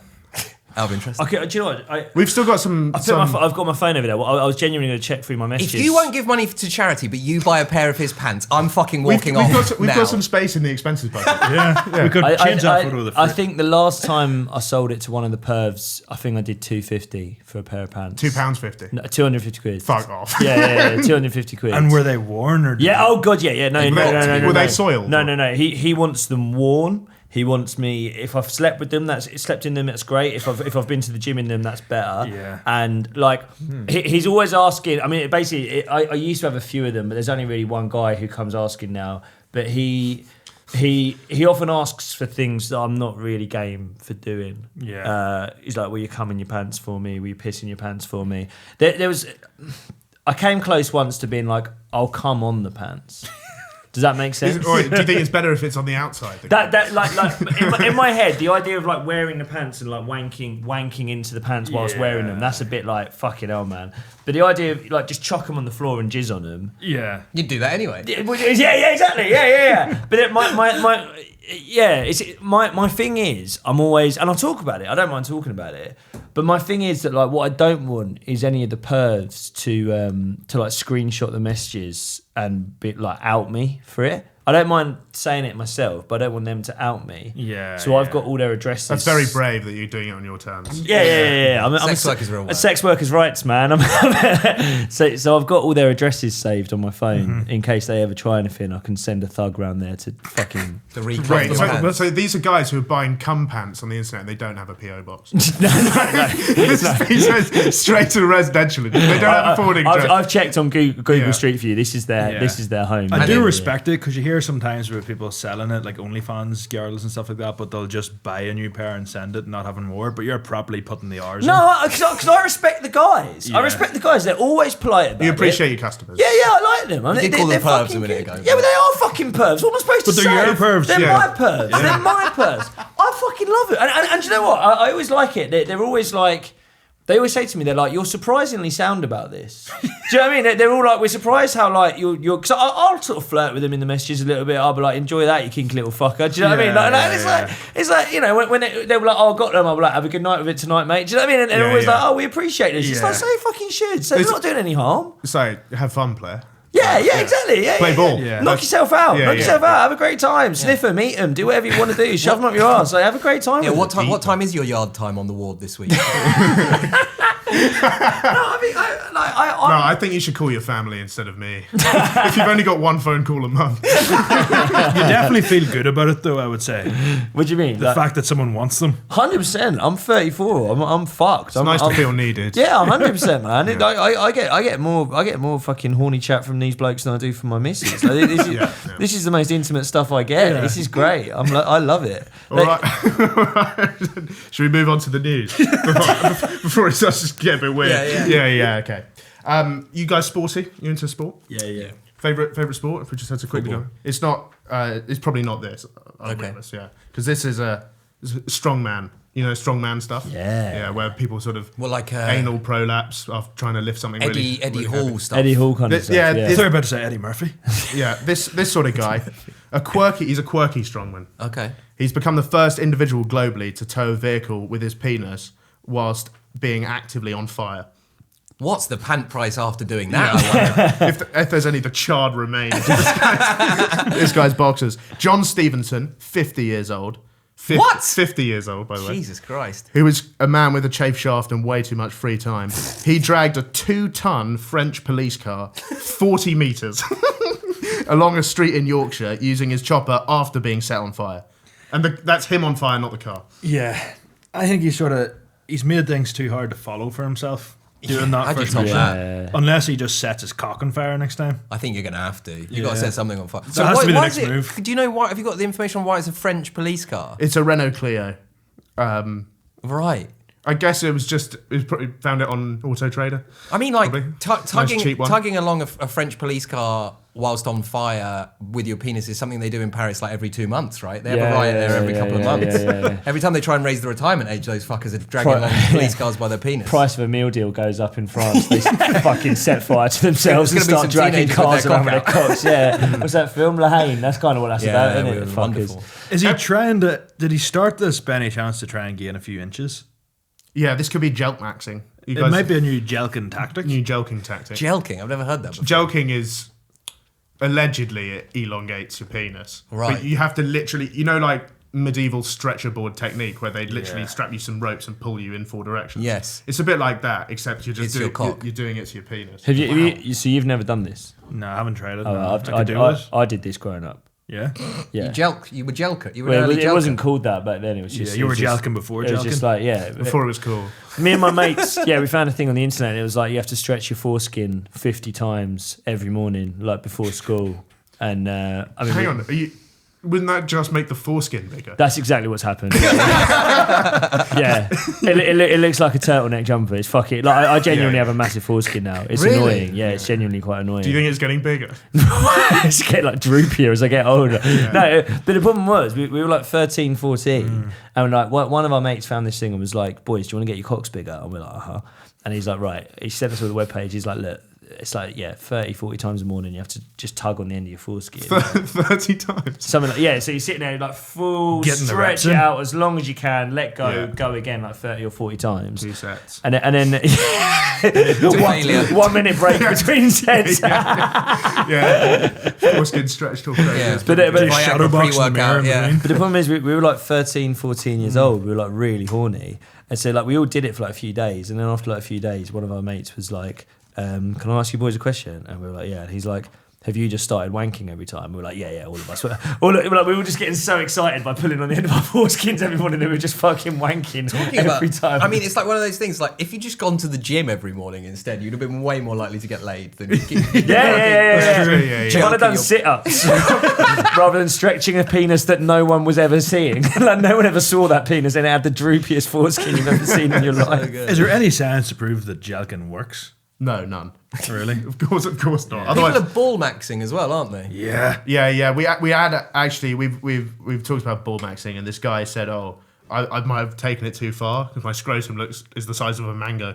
Out of interest. Okay, do you know what? We've still got some. I've got my phone over there. I was genuinely going to check through my messages. If you won't give money to charity, but you buy a pair of his pants, I'm fucking walking off we've now. got some space in the expenses budget. We could change that photo of the I fruit. think the last time I sold it to one of the pervs, I think I did $250 for a pair of pants. £2.50. No, 250 quid. Fuck off. Yeah, 250 quid. And were they worn or? Yeah. Oh god. Yeah. No. Were they soiled? No. He wants them worn. He wants me. If I've slept in them, that's great. If I've been to the gym in them, that's better. Yeah. And like, he's always asking. I mean, basically, I used to have a few of them, but there's only really one guy who comes asking now. But he often asks for things that I'm not really game for doing. Yeah. He's like, will you come in your pants for me? Will you piss in your pants for me? I came close once to being like, I'll come on the pants. Does that make sense? Or do you think it's better if it's on the outside? That like in my head, the idea of like wearing the pants and like wanking into the pants whilst wearing them, that's a bit like fucking hell, man. But the idea of like just chuck them on the floor and jizz on them. Yeah. You'd do that anyway. Yeah, exactly. Yeah. But my thing is, I'm always, and I'll talk about it. I don't mind talking about it. But my thing is that like what I don't want is any of the pervs to like screenshot the messages and be like out me for it. I don't mind saying it myself, but I don't want them to out me. Yeah. So I've got all their addresses. That's very brave that you're doing it on your terms. Yeah. Sex workers are real work. Sex workers' rights, man. So I've got all their addresses saved on my phone in case they ever try anything. I can send a thug round there to fucking. The reclaim Right, the pants. so these are guys who are buying cum pants on the internet and they don't have a PO box. No. This is straight to residential. They don't have a forwarding address. I've checked on Google Yeah. Street View. This is their home. I man. do Yeah. respect it because you hear sometimes with people selling it, like OnlyFans girls and stuff like that, but they'll just buy a new pair and send it, not having more. But you're properly putting the hours in. No, because I respect the guys. Yeah. I respect the guys. They're always polite about You appreciate it. your customers. Yeah, I like them. I mean, did call them they're pervs fucking a minute good. ago. Yeah, but they are fucking pervs. What am I supposed But to say? they're your pervs, They're yeah. my pervs. They're my pervs. I fucking love it. And do you know what? I always like it. They're always like. They always say to me, they're like, you're surprisingly sound about this. Do you know what I mean? They're all like, we're surprised how like you're. Because I'll sort of flirt with them in the messages a little bit. I'll be like, enjoy that, you kinky little fucker. Do you know what I mean? It's like, you know, when they were like, oh, I got them. I'll be like, have a good night with it tonight, mate. Do you know what I mean? And they're always like, oh, we appreciate this. It's Yeah. like, so you fucking should. So you're not doing any harm. So have fun, player. Yeah, exactly. Yeah, Play ball. Yeah. Knock yourself out. Yeah, Knock yeah. yourself out. Have a great time. Sniff them, eat them, do whatever you want to do. Shove them up your ass. Like, have a great time. Yeah, with what it. time? What time is your yard time on the ward this week? I mean, No, I think you should call your family instead of me. If you've only got one phone call a month. You definitely feel good about it, though. I would say what do you mean? the fact that someone wants them. 100%. I'm 34. I'm fucked. It's nice to feel needed. Yeah, 100%, man. I get more fucking horny chat from these blokes than I do from my missus. Like, this is the most intimate stuff I get. Yeah. This is great. I love it. All right. Should we move on to the news before it starts to get a bit weird? Yeah. Okay. You guys sporty? You into sport? Yeah. Favorite sport? If we just had to quickly go, it's not. It's probably not this. I'll be Okay. honest, yeah, because this is a strongman. You know, strongman stuff. Yeah. where people sort of Well, like anal prolapse after trying to lift something Eddie really Hall heavy. stuff. Eddie Hall kind of This- stuff. yeah, Yeah, this- Sorry about to say Eddie Murphy. Yeah, this sort of guy, he's a quirky strongman. Okay. He's become the first individual globally to tow a vehicle with his penis whilst being actively on fire. What's the pant price after doing that? I wonder. If there's any the charred remains of this guy's boxers. John Stevenson, 50 years old. What? 50 years old, by the way. Jesus Christ. Who was a man with a chafe shaft and way too much free time. He dragged a 2-ton French police car 40 metres along a street in Yorkshire using his chopper after being set on fire. And that's him on fire, not the car. Yeah, I think he's made things too hard to follow for himself. Doing that How'd you first top mission. that? Unless he just sets his cock on fire next time. I think you're going to have to. You've got to Yeah. set something on fire. So it has to be the why next is it- move. Do you know why? Have you got the information on why it's a French police car? It's a Renault Clio. Right. I guess it was probably found it on Auto Trader. I mean, like Nice cheap one. tugging along a French police car whilst on fire with your penis is something they do in Paris like every 2 months, right? They have a riot there every couple of months. Every time they try and raise the retirement age, those fuckers are dragging along police cars by their penis. Price of a meal deal goes up in France. They fucking set fire to themselves and There's gonna start be some dragging teenagers with cars their around with their cock cocks. Yeah, what's that film, La Haine? That's kind of what that's about, isn't it? Wonderful. Is he trying to? Did he start this by any chance to try and gain a few inches? Yeah, this could be Jelq maxing. It might be a new Jelqing tactic. New Jelqing tactic. Jelqing, I've never heard that before. Jelqing is allegedly it elongates your penis. Right. But you have to literally, like medieval stretcher board technique where they'd literally strap you some ropes and pull you in 4 directions. Yes. It's a bit like that, except you're just It's your cock. you're doing it to your penis. Have you? So you've never done this? No, I haven't tried it. Oh, no. I could do it. I did this growing up. Yeah. Yeah. You were Jelq. You were Well, an early it Jelqer. wasn't called that back then. It was just. Yeah, you it were was just- Jelqing before It was just Jelqing. like Before it was cool. Me and my mates, we found a thing on the internet. It was like you have to stretch your foreskin 50 times every morning, like before school. And I mean, Hang on, wouldn't that just make the foreskin bigger? that's exactly what's happened. Yeah, it looks like a turtleneck jumper. It's fucking. Like I genuinely have a massive foreskin now. It's Really? annoying. Yeah, it's genuinely quite annoying. Do you think it's getting bigger? It's getting like droopier as I get older. No, but the problem was we were like 13, 14, and like one of our mates found this thing and was like, "Boys, do you want to get your cocks bigger?" And we're like, "Uh-huh." And he's like, "Right." He sent us to the webpage. He's like, "Look, it's like 30, 40 times a morning. You have to just tug on the end of your foreskin." 30 times. Something like so you're sitting there like full Getting the stretch reps it in. out as long as you can, let go, Yeah. go again like 30 or 40 times. 2 sets. And then failure. 1 minute break between sets. Yeah. Foreskin stretched all crazy. Yeah, But Viagra shadow box in the mirror pre-workout, in yeah. between. But the problem is we were like 13, 14 years old. We were like really horny. And so like we all did it for like a few days. And then after like a few days, one of our mates was like, can I ask you boys a question? And we were like, yeah. And he's like, have you just started wanking every time? We were like, yeah, all of us. We were just getting so excited by pulling on the end of our foreskins every morning that we were just fucking wanking every time. I mean, it's like one of those things. Like, if you just gone to the gym every morning instead, you'd have been way more likely to get laid than. yeah. true, You might have done Jelqing sit-ups rather than stretching a penis that no one was ever seeing. Like no one ever saw that penis and it had the droopiest foreskin you've ever seen in your life. Is there any science to prove that Jelqing works? No, none. Really? Of course not. People Otherwise, are ball maxing as well, aren't they? Yeah. we had actually we've talked about ball maxing, and this guy said, "Oh, I might have taken it too far because my scrotum is the size of a mango."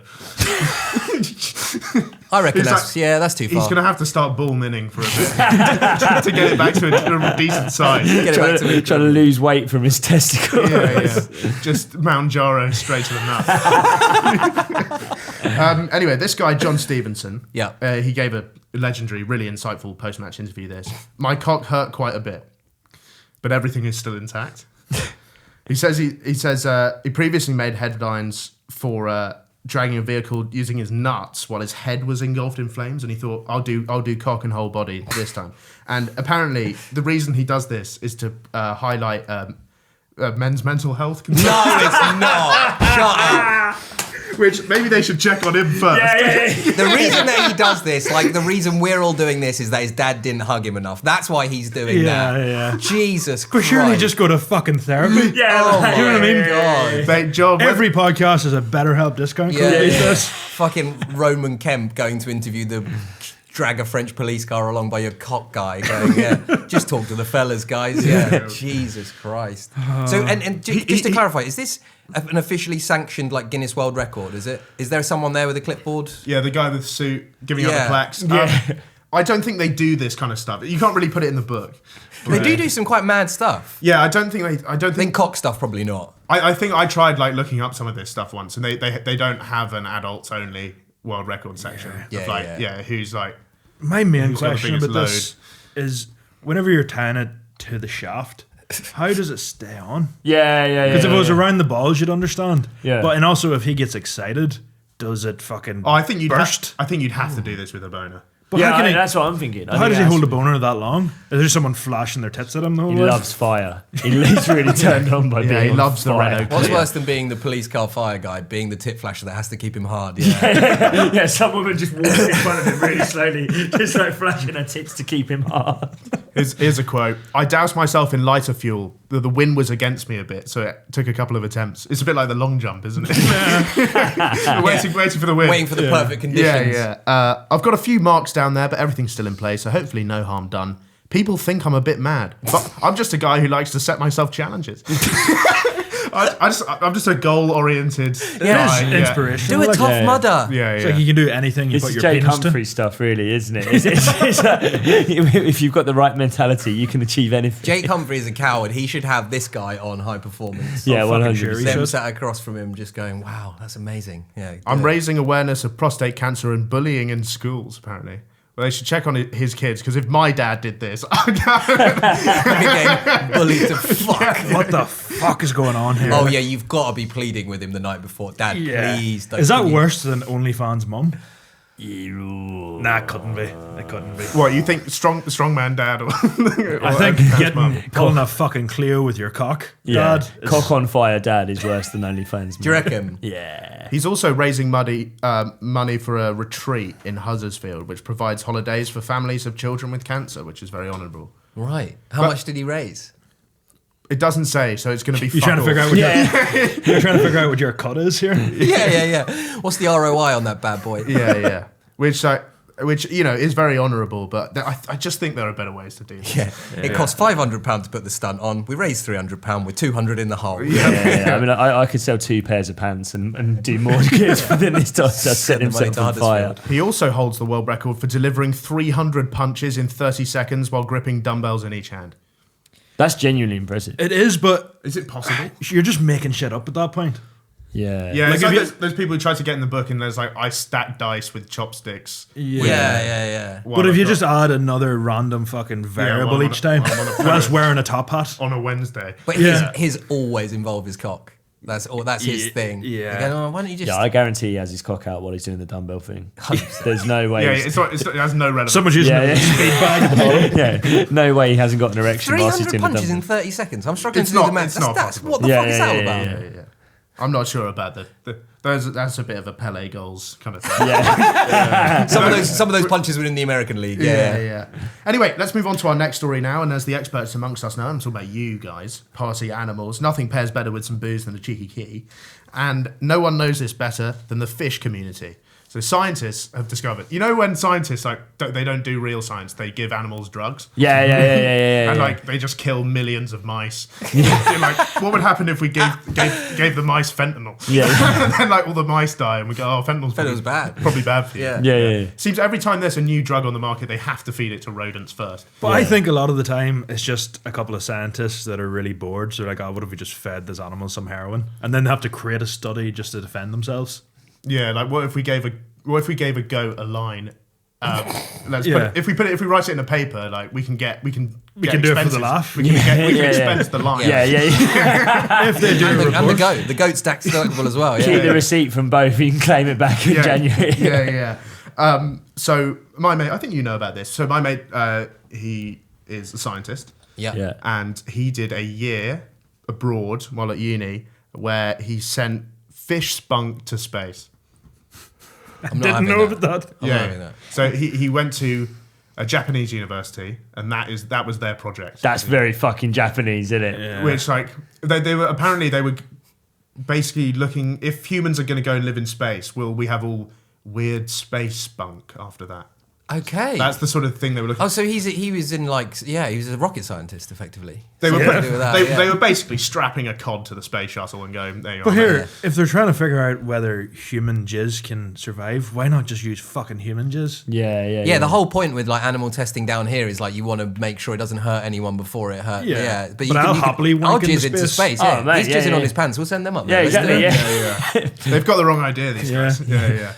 I reckon He's that's too far. He's gonna have to start ball minning for a bit to get it back to a decent size. Get it back to me. Trying to lose weight from his testicles. Yeah. Just Mount Jaro straight to the nut. Anyway, this guy, John Stevenson, he gave a legendary, really insightful post-match interview. My cock hurt quite a bit, but everything is still intact. He says he previously made headlines for dragging a vehicle using his nuts while his head was engulfed in flames, and he thought, I'll do cock and whole body this time. And apparently, the reason he does this is to highlight men's mental health concerns. No, it's not. Shut up. Which maybe they should check on him first. The reason that he does this, like the reason we're all doing this, is that his dad didn't hug him enough. That's why he's doing that. Yeah. Jesus But Christ. surely just go to fucking therapy. Yeah, Oh like- You know what I mean? God. Mate, John, Every podcast has a BetterHelp discount code Yeah, these yeah. days. Fucking Roman Kemp going to interview the drag a French police car along by your cock guy going, just talk to the fellas, guys. Yeah, Jesus Christ. So, and just to clarify, is this an officially sanctioned like Guinness World Record? Is it? Is there someone there with a clipboard? Yeah, the guy with the suit giving out Yeah. the plaques. I don't think they do this kind of stuff. You can't really put it in the book. They do some quite mad stuff. Yeah, I don't think I think cock stuff probably not. I think I tried like looking up some of this stuff once, and they don't have an adults only world record section. Yeah. Who's like. My main Who's got the question biggest about this is whenever you're tying it to the shaft, how does it stay on? Yeah. Because if it was around the balls, you'd understand. Yeah. But and also if he gets excited, does it fucking Oh, I think you'd burst? I think you'd have to do this with a boner. But Yeah, how can he, that's what I'm thinking. how does he hold a boner that long? Is there someone flashing their tits at him the whole He way? loves fire. He's really turned on by being he on loves the fire. Renault. What's worse than being the police car fire guy, being the tit flasher that has to keep him hard? Yeah. Yeah, some woman just walks in front of him really slowly, just like flashing her tits to keep him hard. Here's a quote. I doused myself in lighter fuel. The wind was against me a bit, so it took a couple of attempts. It's a bit like the long jump, isn't it? waiting for the wind. Waiting for the perfect conditions. Yeah. I've got a few marks down there, but everything's still in place, so hopefully no harm done. People think I'm a bit mad, but I'm just a guy who likes to set myself challenges. I'm just a goal-oriented guy. Inspiration. Do a tough mudder. Yeah. It's like you can do anything you This put is your Jake penis to. Humphrey stuff, really, isn't it? If you've got the right mentality, you can achieve anything. Jake Humphrey is a coward. He should have this guy on High Performance. Yeah, fucking 100%. sure he Them should. sat across from him just going, wow, that's amazing. Yeah, I'm good. raising awareness of prostate cancer and bullying in schools, apparently. Well, they should check on his kids, because if my dad did this, I'm getting bullied to fuck. What the fuck is going on here? Oh yeah, you've got to be pleading with him the night before. Dad, please don't. Is that bully- worse than OnlyFans mum? Nah, it couldn't be. It couldn't be. what, you think strongman dad? Or I think calling a fucking Cleo with your cock, Yeah, Dad. is- cock on fire dad is worse than OnlyFans. Do you reckon? Yeah. He's also raising money for a retreat in Huddersfield, which provides holidays for families of children with cancer, which is very honourable. Right. How much did he raise? It doesn't say, so it's going to be. You're trying to figure out what you're trying to figure out what your cut is here. Yeah. What's the ROI on that bad boy? Yeah. Which is very honourable, but I just think there are better ways to do this. Yeah. It cost £500 to put the stunt on. We raised £300 with 200 in the hole. Yeah. I mean, I could sell 2 pairs of pants and do more good than this does. Just set the money himself to on fire. Huddersfield. He also holds the world record for delivering 300 punches in 30 seconds while gripping dumbbells in each hand. That's genuinely impressive. It is, but Is it possible? you're just making shit up at that point. Yeah. Yeah, Like it's if like you- there's people who try to get in the book and there's like, I stack dice with chopsticks. Yeah. while But if I've you got- just add another random fucking variable well, each time, on a- whilst wearing a top hat. on a Wednesday. But Yeah. his always involve his cock. That's his thing. yeah. They go, oh, why don't you just... Yeah, I guarantee he has his cock out while he's doing the dumbbell thing. There's no way. Yeah, he's- it has no relevance. Someone's using Yeah, a yeah. speed bag at the bottom. yeah, no way he hasn't got an erection whilst he's 300 doing the punches in dumbbell. 30 seconds. I'm struggling It's to do not- the math. it's not That's possible. what the Yeah, fuck is yeah, that all yeah, about? Yeah. I'm not sure about that's a bit of a Pele goals kind of thing. Some of those punches were in the American League. Yeah. Anyway, let's move on to our next story now. And as the experts amongst us know, I'm talking about you guys, party animals. Nothing pairs better with some booze than a cheeky kitty. And no one knows this better than the fish community. So scientists have discovered, when scientists they don't do real science, they give animals drugs. Yeah. And they just kill millions of mice. What would happen if we gave the mice fentanyl? Yeah. And then all the mice die, and we go, oh, fentanyl's bad. Probably bad for you. Yeah. Yeah. Seems every time there's a new drug on the market, they have to feed it to rodents first. But I think a lot of the time it's just a couple of scientists that are really bored. So they're like, oh, what if we just fed this animal some heroin? And then they have to create a study just to defend themselves. Yeah, what if we gave a goat a line? Yeah. If we write it in a paper, we can get do it for the expenses. laugh. We can Yeah. expense the line. Yeah. If they do a And the report. goat. The goat's tax deductible as well. Keep Yeah. the receipt from both. You can claim it back in January. Yeah. So my mate, I think you know about this. So my mate, he is a scientist, Yeah. and he did a year abroad while at uni where he sent fish spunk to space. I'm not Didn't having know that. about that. I'm not having that. So he went to a Japanese university, and that was their project. That's very fucking Japanese, isn't it? Which they were basically looking, if humans are going to go and live in space, will we have all weird space spunk after that? Okay. That's the sort of thing they were looking. Oh, so he was in he was a rocket scientist effectively. They were Something to do with that, yeah. they were basically strapping a cod to the space shuttle and going, there you But are. here, mate." if they're trying to figure out whether human jizz can survive, why not just use fucking human jizz? Yeah. The whole point with animal testing down here is you want to make sure it doesn't hurt anyone before it hurts. Yeah. But But I'll happily I'll wank into jizz into space. space. Oh, Yeah. mate, He's yeah, jizzing yeah. on his pants. We'll send them up. Yeah, Let's do exactly. it. Yeah. They've got the wrong idea, these Yeah. guys. Yeah.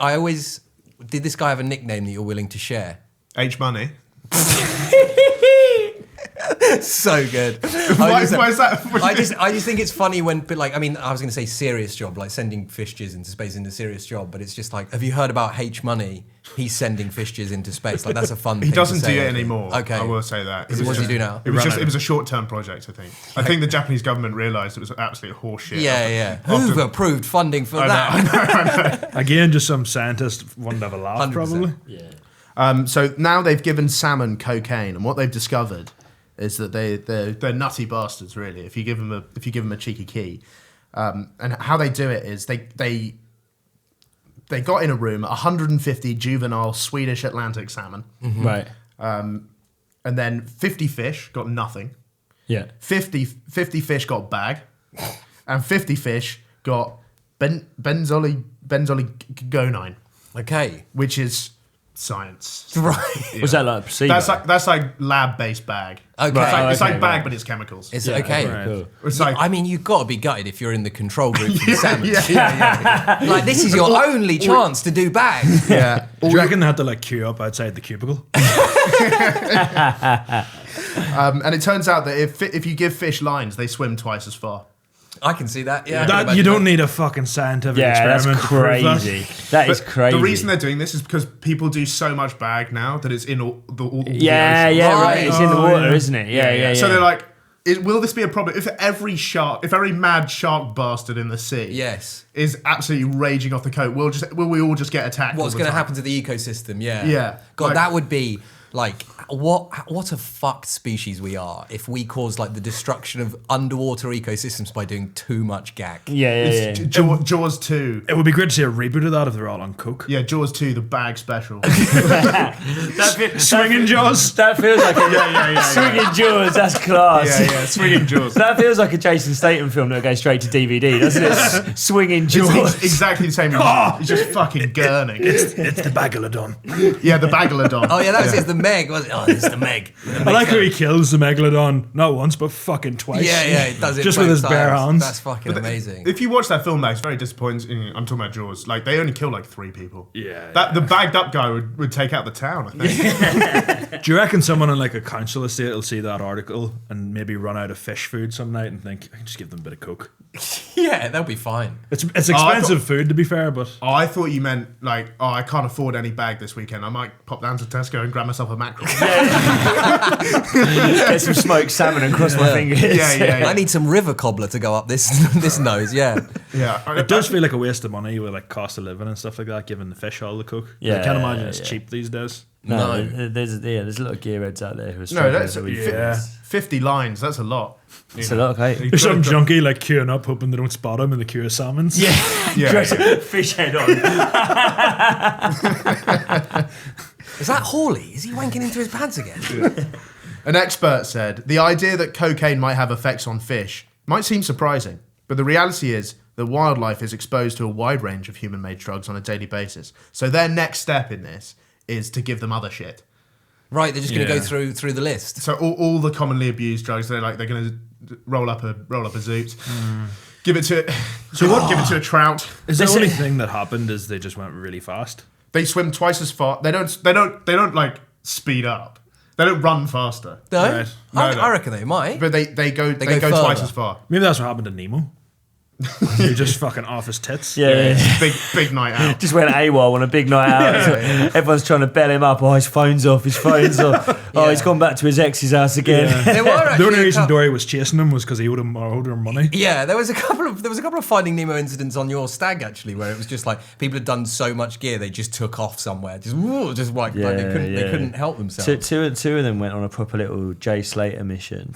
I always did this guy have a nickname that you're willing to share? H money. So good. Why is that? I just think it's funny when, I was going to say serious job, like sending fish jizz into space into serious job, but it's just have you heard about H Money? He's sending fish jizz into space. That's a fun thing He doesn't to say, do it I think. anymore. Okay. I will say that. What does he do now? It was a short-term project, I think. I think the Japanese government realised it was absolute horseshit. Yeah. Who've approved funding for that? Again, just some scientist wanted to have a laugh, 100%. probably. Yeah. So now they've given salmon cocaine, and what they've discovered is that they're nutty bastards, really. If you give them a cheeky key, and how they do it is they got in a room 150 juvenile Swedish Atlantic salmon, Right. and then 50 fish got nothing. Yeah. 50 fish got bag, and 50 fish got benzoyl Okay. which is science. Right. Was that like placebo? That's like lab-based bag. Okay. It's like Okay, bag, right. but it's chemicals. It's okay. Right. Cool. It's like I mean, you've got to be gutted if you're in the control group for the salmon. yeah. Like, this is your only chance to do bag. Yeah. Do you reckon they had to like queue up outside the cubicle? And it turns out that if you give fish lines, they swim twice as far. I can see that. Yeah. I can That, imagine you don't that. need a fucking scientific Yeah, that's experiment to prove that. crazy. That is But crazy. the reason they're doing this is because people do so much bag now that it's in all the Yeah, oceans. yeah, Right. right. It's in the Oh, water, yeah. isn't it? Yeah. So they're like, will this be a problem if every mad shark bastard in the sea Yes. is absolutely raging off the coke? Will we all just get attacked? What's going to happen to the ecosystem? Yeah. Yeah. God, Like- that would be like what a fucked species we are if we cause like the destruction of underwater ecosystems by doing too much gag. Yeah. Jaws 2. It would be great to see a reboot of that if they're all on coke. Yeah, Jaws 2, the bag special. Swinging jaws. That feels like a swinging jaws. That's class. yeah, swinging Jaws. That feels like a Jason Statham film that goes straight to DVD, doesn't it? Swinging jaws. It's exactly the same. He's just fucking gurning. It's the Bagalodon. Yeah, the Bagalodon. Oh yeah, that was it. The Meg. Was it? Oh, it's the Meg. I like how he kills the Megalodon not once but fucking twice. Yeah, it does it Just both with his bare times. hands. That's fucking amazing. If you watch that film, it's very disappointing. I'm talking about Jaws. Like, they only kill like 3 people. Yeah, The bagged up guy would take out the town, I think. Do you reckon someone on like a council estate will see that article and maybe run out of fish food some night and think, I can just give them a bit of coke? Yeah, they'll be fine. It's expensive food to be fair, but Oh, I thought you meant like, I can't afford any bag this weekend. I might pop down to Tesco and grab myself a mackerel. Get some smoked salmon and cross my fingers. Yeah. I need some river cobbler to go up this nose. Yeah. Yeah. it does feel like a waste of money with like cost of living and stuff like that, giving the fish all the coke. Yeah, I can't imagine it's yeah. cheap these days. No, there's a lot of gearheads out there who are No, struggling. that's so we 50 lines. That's a lot. It's a lot, okay. There's some junkie like queuing up hoping they don't spot him in the queue of salmons. Yeah, Yeah. fish head on. Is that Hawley? Is he wanking into his pants again? An expert said the idea that cocaine might have effects on fish might seem surprising, but the reality is that wildlife is exposed to a wide range of human-made drugs on a daily basis. So their next step in this is to give them other shit. Right, they're just going to Yeah. go through the list. So all the commonly abused drugs, they're going to roll up a zoot, give it to give it to a trout. Is the only thing that happened is they just went really fast? They swim twice as far. They don't like speed up. They don't run faster. No, Right. I reckon they might. But they go go twice further. as far. Maybe that's what happened to Nemo. You're just fucking off his tits. Yeah. Big night out. Just went AWOL on a big night out. Everyone's trying to bell him up. Oh, his phone's off. Oh, he's gone back to his ex's house again. There were The actually only a reason couple- Dory was chasing him was because he owed him money. Yeah, there was a couple of Finding Nemo incidents on your stag actually, where it was just like people had done so much gear they just took off somewhere, just like they couldn't help themselves. Two of them went on a proper little Jay Slater mission.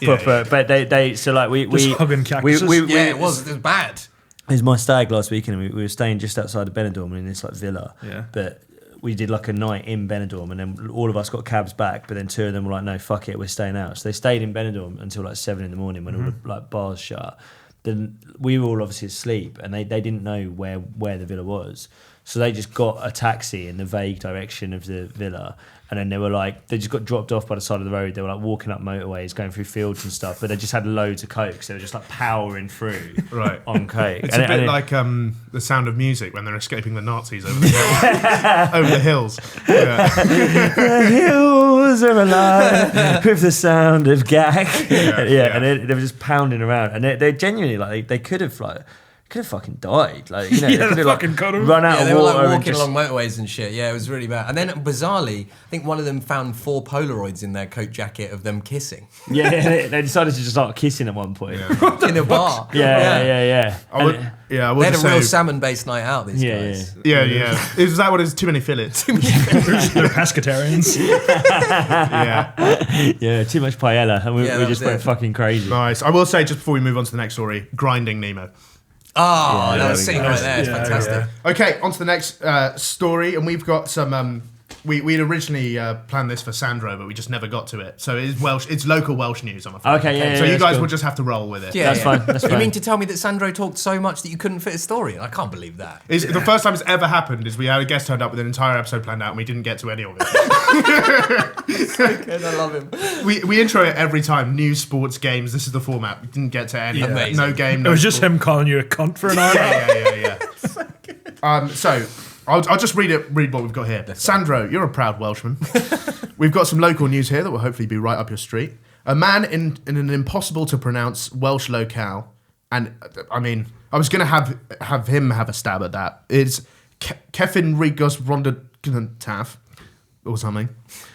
Proper, but they so like we hugging cactuses. It was bad. It was my stag last weekend, and we were staying just outside of Benidorm in this like villa. Yeah. But we did like a night in Benidorm, and then all of us got cabs back. But then 2 of them were like, "No, fuck it, we're staying out." So they stayed in Benidorm until like 7 a.m. when all the like bars shut. Then we were all obviously asleep, and they didn't know where the villa was. So they just got a taxi in the vague direction of the villa. And then they just got dropped off by the side of the road. They were like walking up motorways, going through fields and stuff. But they just had loads of coke, so they were just like powering through Right. on coke. It's a bit like The Sound of Music when they're escaping the Nazis over the hills. Over the hills. Yeah. the hills are alive with the sound of gag. Yeah. And they were just pounding around. And they genuinely, like, they could have, like, could have fucking died. Like, you know, they Yeah, could have fucking could have. run out Yeah, of they were water like and walking just. along motorways and shit. Yeah, it was really bad. And then bizarrely, I think one of them found 4 Polaroids in their coat jacket of them kissing Yeah, they decided to just start kissing at one point. in a bar. Yeah. I would, And- yeah, I They would had a just real say, salmon-based night out, these Yeah, guys. yeah. Is that what it is? Too many fillets. They're pescatarians. Yeah, Yeah, too much paella, and we Yeah, that just was went it. fucking crazy. nice. I will say just before we move on to the next story, grinding Nemo. Oh, Yeah, that was there sitting we go. right there. It's fantastic. Okay, on to the next story, and we've got some. We'd originally planned this for Sandro, but we just never got to it. So it's Welsh. It's local Welsh news, I'm afraid. Okay, yeah, So yeah, you that's guys cool. will just have to roll with it. Yeah, That's fine, that's You fine. mean to tell me that Sandro talked so much that you couldn't fit a story? I can't believe that. It's, the first time it's ever happened is we had a guest turned up with an entire episode planned out, and we didn't get to any of it. Good, I love him. we intro it every time. News, sports, games. This is the format. We didn't get to any. of it. Amazing. No game. It No was just sport. him calling you a cunt for an hour. Yeah. So I'll just read what we've got here. Sandro, you're a proud Welshman. We've got some local news here that will hopefully be right up your street. A man in an impossible to pronounce Welsh locale, and I mean, I was going to have him have a stab at that. It's Kefin Rigos Rondataf or something,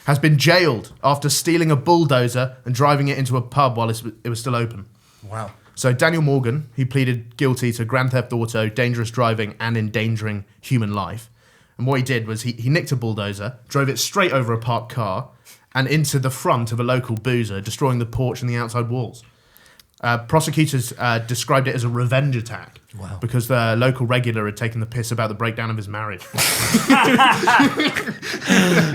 has been jailed after stealing a bulldozer and driving it into a pub while it was still open. Wow. So Daniel Morgan, he pleaded guilty to grand theft auto, dangerous driving, and endangering human life. And what he did was he nicked a bulldozer, drove it straight over a parked car, and into the front of a local boozer, destroying the porch and the outside walls. Prosecutors described it as a revenge attack. Wow. Because the local regular had taken the piss about the breakdown of his marriage.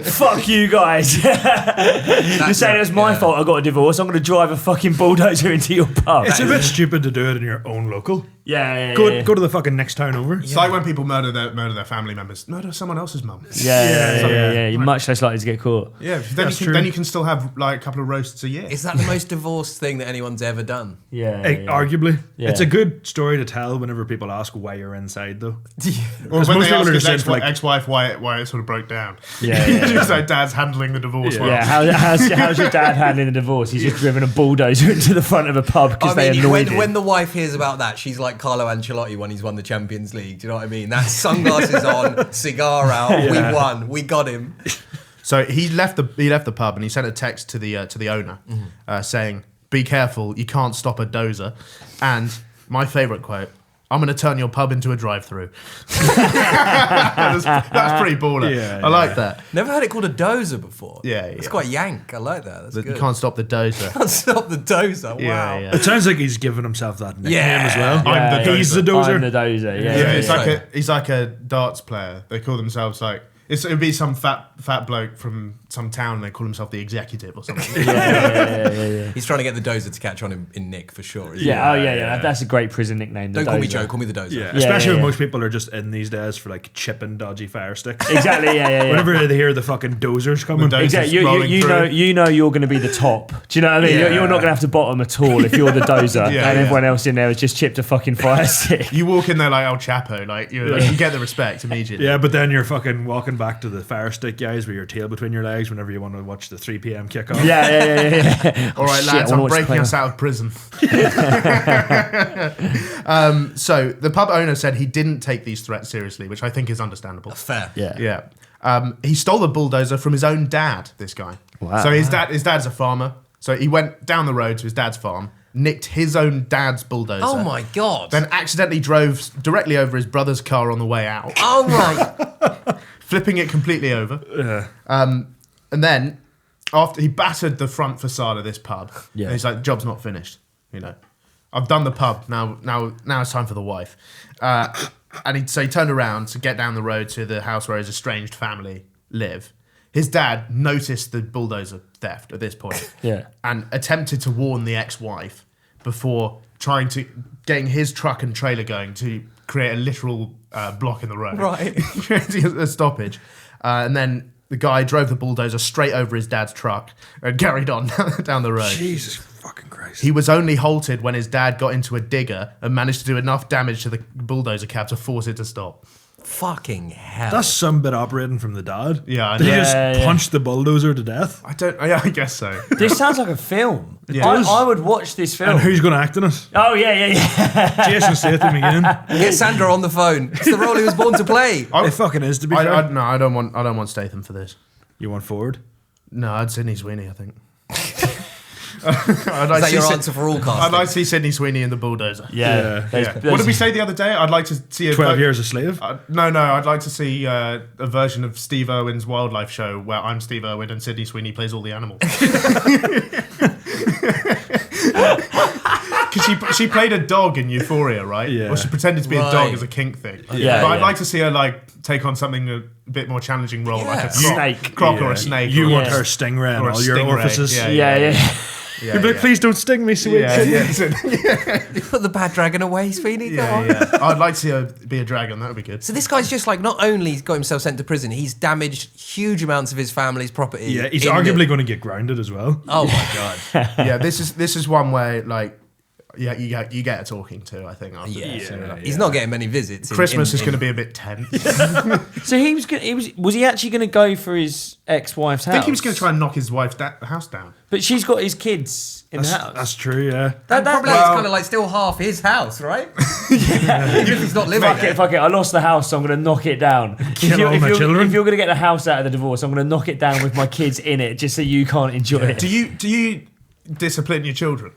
Fuck you guys. You're saying it was my fault I got a divorce. I'm going to drive a fucking bulldozer into your pub. It's a bit stupid to do it in your own local. Yeah. Go to the fucking next town over. It's like when people murder their family members. Murder someone else's mum. Yeah. You're much less likely to get caught. Yeah, That's true. then you can still have like a couple of roasts a year. Is that the most divorced thing that anyone's ever done? Yeah. Arguably. Yeah. It's a good story to tell whenever people ask why you're inside, though. Or Because when most they people ask are his just like- ex-wife why it sort of broke down. Yeah. It's like dad's handling the divorce well. Yeah, how's your dad handling the divorce? He's just driven a bulldozer into the front of a pub because they annoyed him. when the wife hears about that, she's like Carlo Ancelotti when he's won the Champions League. Do you know what I mean? That sunglasses on, cigar out. We won. We got him. So he left the pub and he sent a text to the owner saying, "Be careful, you can't stop a dozer." And my favourite quote: "I'm going to turn your pub into a drive-through." that's pretty baller. Yeah, I like that. Never heard it called a dozer before. Yeah, It's yeah. quite yank. I like that. That's That good. you can't stop the dozer. Can't stop the dozer. Wow. Yeah. It sounds like he's given himself that nickname Yeah. as well. I'm the He's dozer. the dozer. I'm the dozer. Yeah. Yeah, he's like a darts player. They call themselves like it'd be some fat bloke from some town. And they call himself the executive or something. Yeah. He's trying to get the dozer to catch on in Nick for sure. isn't Yeah. he? Oh yeah. That's a great prison nickname. The Don't call me dozer. Joe. Call me the dozer. Yeah, Yeah, especially when yeah. most people are just in these days for like chipping dodgy fire sticks. Exactly. Yeah. Whenever they hear the fucking dozers coming, The dozer. Exactly. rolling You through. know you're going to be the top. Do you know what I mean? Yeah. You're not going to have to bottom at all if you're the dozer, Yeah, and yeah. everyone else in there has just chipped a fucking fire stick. You walk in there like El Chapo, like you get the respect immediately. yeah, but then you're fucking walking back to the fire stick guys with your tail between your legs whenever you want to watch the 3 p.m. kickoff. Yeah. All right, Shit, lads, I I'm wanna watch breaking play us out of prison. So the pub owner said he didn't take these threats seriously, which I think is understandable. Fair. Yeah. Yeah. He stole the bulldozer from his own dad, this guy. Wow. So his dad's a farmer. So he went down the road to his dad's farm, nicked his own dad's bulldozer. Oh my god. Then accidentally drove directly over his brother's car on the way out, Oh my. flipping it completely over. And then after he battered the front facade of this pub, Yeah. and he's like, "Job's not finished. You know, I've done the pub. Now it's time for the wife." And he turned around to get down the road to the house where his estranged family live. His dad noticed the bulldozer theft at this point, Yeah. and attempted to warn the ex-wife before getting his truck and trailer going to create a literal block in the road, Right. creating a stoppage, and then the guy drove the bulldozer straight over his dad's truck and carried on down the road. Jesus fucking Christ. He was only halted when his dad got into a digger and managed to do enough damage to the bulldozer cab to force it to stop. Fucking hell. That's some bit operating from the dad. Yeah, I Did know. he just Yeah. punch the bulldozer to death? I don't. Yeah, I guess so. This sounds like a film. Yeah. I would watch this film. And who's going to act in it? Oh yeah. Jason Statham again. Get Sandra on the phone. It's the role he was born to play. It fucking is, to be fair. No, I don't want Statham for this. You want Ford? No, I'd Sydney Sweeney. I think. Is that your answer for all I'd casting? like to see Sydney Sweeney in the bulldozer. Yeah. Yeah. What did we say the other day? I'd like to see a 12 Years a Slave? No, I'd like to see a version of Steve Irwin's wildlife show where I'm Steve Irwin and Sydney Sweeney plays all the animals. Because she played a dog in Euphoria, right? Yeah. Or she pretended to be a Right. dog as a kink thing. Yeah, But I'd yeah. like to see her like take on something a bit more challenging role, like a Snake. croc or Yeah. a snake. You or want Yeah. her stingray and Or a all your stingray. orifices. Yeah, Yeah. Yeah, You'd be like, please don't sting me, sweet. Put the bad dragon away, Sweeney. Come on. yeah. I'd like to see her be a dragon. That would be good. So this guy's just like not only got himself sent to prison, he's damaged huge amounts of his family's property. Yeah, he's in arguably the- going to get grounded as well. Oh my god. Yeah, this is one where like, yeah, you get a talking to. I think after this. You know, like, He's not getting many visits. Christmas is going to be a bit tense. So was he actually going to go for his ex-wife's house? I think he was going to try and knock his wife's house down. But she's got his kids in the house. That's true, yeah. Probably it's kind of like still half his house, right? Even if he's not living there. Fuck it. I lost the house, so I'm going to knock it down. Kill all my children. If you're going to get the house out of the divorce, I'm going to knock it down with my kids in it, just so you can't enjoy it. Do you discipline your children?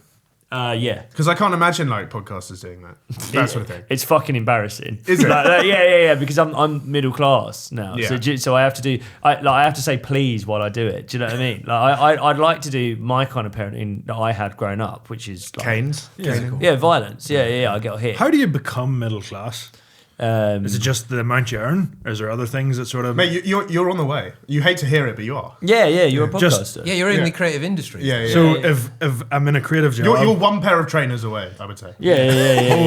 Yeah. Because I can't imagine like podcasters doing that sort of thing. It's fucking embarrassing. Is it? Yeah. Because I'm middle class now, Yeah. so I have to do. I have to say please while I do it. Do you know what I mean? Like I'd like to do my kind of parenting that I had growing up, which is like, Canes. Yeah, violence. Yeah. I get hit. How do you become middle class? Is it just the amount you earn? Or is there other things that sort of... Mate, you're on the way. You hate to hear it, but you are. Yeah. You're a Just- podcaster. Yeah, you're in Yeah. the creative industry. Yeah. So yeah. if I'm in a creative job... You're one pair of trainers away, I would say. Yeah.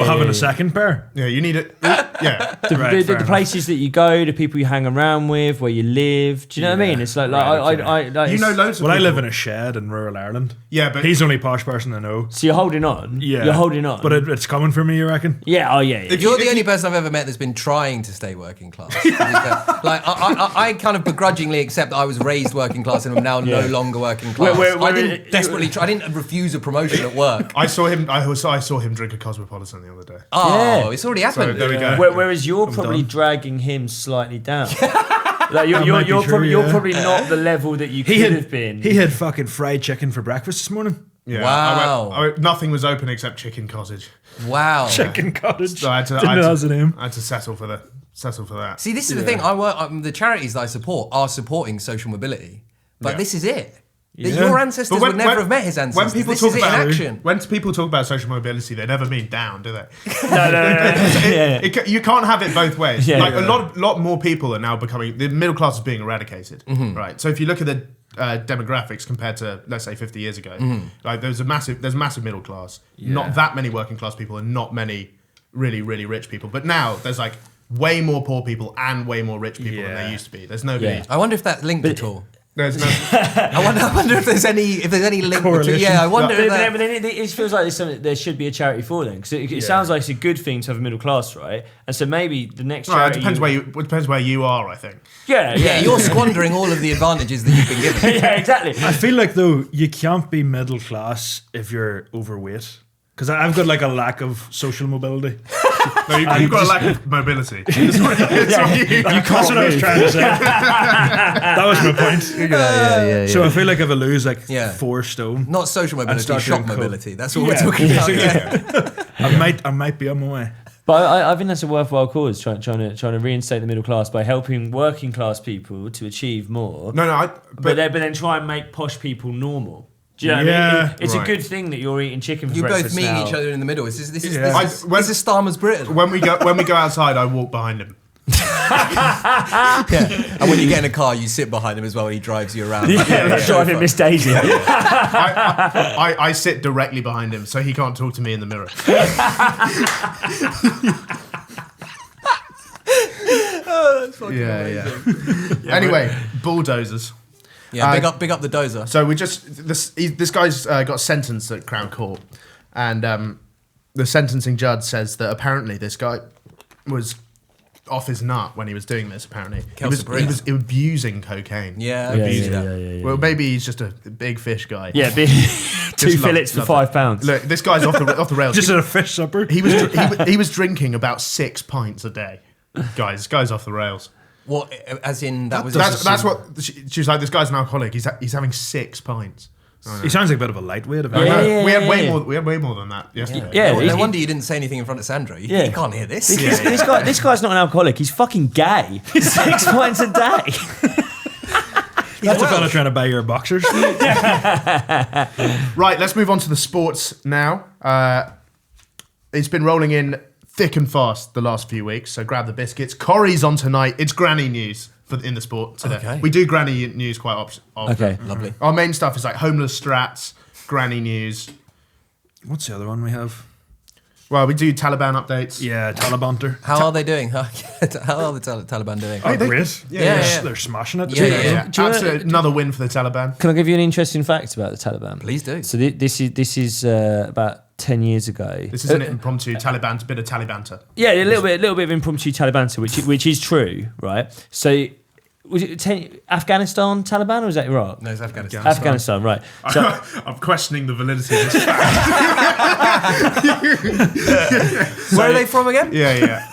having a second pair? Yeah, you need it. Yeah. Right, The fair places that you go, the people you hang around with, where you live. Do you know what I mean? It's like I You know loads of Well, I people. live in a shed in rural Ireland. Yeah, but He's the only posh person I know. So you're holding on. Yeah. You're holding on. But it's coming for me, you reckon? yeah. Oh yeah. If You're you- the only person I've ever met that's been trying to stay working class. Like I kind of begrudgingly accept that I was raised working class and I'm now no longer working class. Where I didn't desperately try. I didn't refuse a promotion at work. I saw him drink a Cosmopolitan the other day. Oh, Yeah. it's already So happened. there we go. Whereas you're probably dragging him slightly down. Like might be you're true, you're yeah. probably not the level that you could have been. He had fucking fried chicken for breakfast this morning. Yeah. Wow. Nothing was open except Chicken Cottage. Wow. Chicken cottage. So I had to, Didn't know that was the name. I had to settle for that. See, this is the thing. I work. The charities that I support are supporting social mobility, but Yeah. this is it. That Yeah. your ancestors would never have met his ancestors. When people this talk is it about in action. when people talk about social mobility, they never mean down, do they? No. You can't have it both ways. Yeah. Like a lot more people are now becoming the middle class is being eradicated, right? So if you look at the demographics compared to let's say 50 years ago, like there's massive middle class, not that many working class people, and not many really rich people. But now there's like way more poor people and way more rich people than there used to be. There's nobody. Yeah. I wonder if that's linked at all. There's no. I wonder if there's any link between. Correlation. Yeah, I wonder. If But then it feels like there's something, there should be a charity for them because it sounds like it's a good thing to have a middle class, right? And so maybe the next Well, it charity. depends where you are. I think. Yeah, yeah, you're squandering all of the advantages that you've been given. yeah, exactly. I feel like, though, you can't be middle class if you're overweight. Because I've got like a lack of social mobility. No, you've got a lack of mobility. That's what I was trying to say. That was my point. So I feel like if I lose like 4 stone, Not social mobility, start shock doing coke. mobility. That's what we're talking about. Yeah. I might be on my way. But I think that's a worthwhile cause, trying to reinstate the middle class by helping working class people to achieve more. No, but then try and make posh people normal. Do you know what I Yeah, mean? It's right. a good thing that you're eating chicken for You're both breakfast meeting now. each other in the middle. This is When- Starmer's Britain. when we go outside, I walk behind him. And when you get in a car, you sit behind him as well when he drives you around. Driving Miss Daisy. I sit directly behind him, so he can't talk to me in the mirror. Yeah. Anyway, bulldozers. Yeah, big up the dozer. So this guy's got sentenced at Crown Court, and the sentencing judge says that apparently this guy was off his nut when he was doing this. Apparently, he Kelsey was abusing cocaine. Yeah, Yeah. Well, maybe he's just a big fish guy. Yeah, two fillets for £5. Look, this guy's off the rails. Just at a fish supper. He was drinking about 6 pints a day. Guys, this guy's off the rails. What? As in that was. That's what she was like. This guy's an alcoholic. He's having 6 pints. He sounds like a bit of a lightweight. We had way more than that yesterday. Yeah, No wonder you didn't say anything in front of Sandra. You can't hear this. This guy's not an alcoholic. He's fucking gay. 6 pints a day. That's a fella trying to buy your boxers. Right, let's move on to the sports now. It's been rolling in thick and fast the last few weeks, so grab the biscuits. Corey's on tonight. It's granny news in the sport today. Okay. We do granny news quite often. Okay. Lovely. Our main stuff is like homeless strats, granny news. What's the other one we have? Well, we do Taliban updates. Yeah, Talibanter. How are they doing? How are the Taliban doing? Oh, great. Yeah. They're smashing it. Yeah. Do you Absolutely, another win for the Taliban. Can I give you an interesting fact about the Taliban? Please do. So this is about 10 years ago. This is an impromptu Taliban, bit of Talibanter. Yeah, a little bit of impromptu Taliban, which is true, right? So was it Afghanistan Taliban or was that Iraq? No, it's Afghanistan. Afghanistan, right? So I'm questioning the validity of this. Where are they from again? Yeah.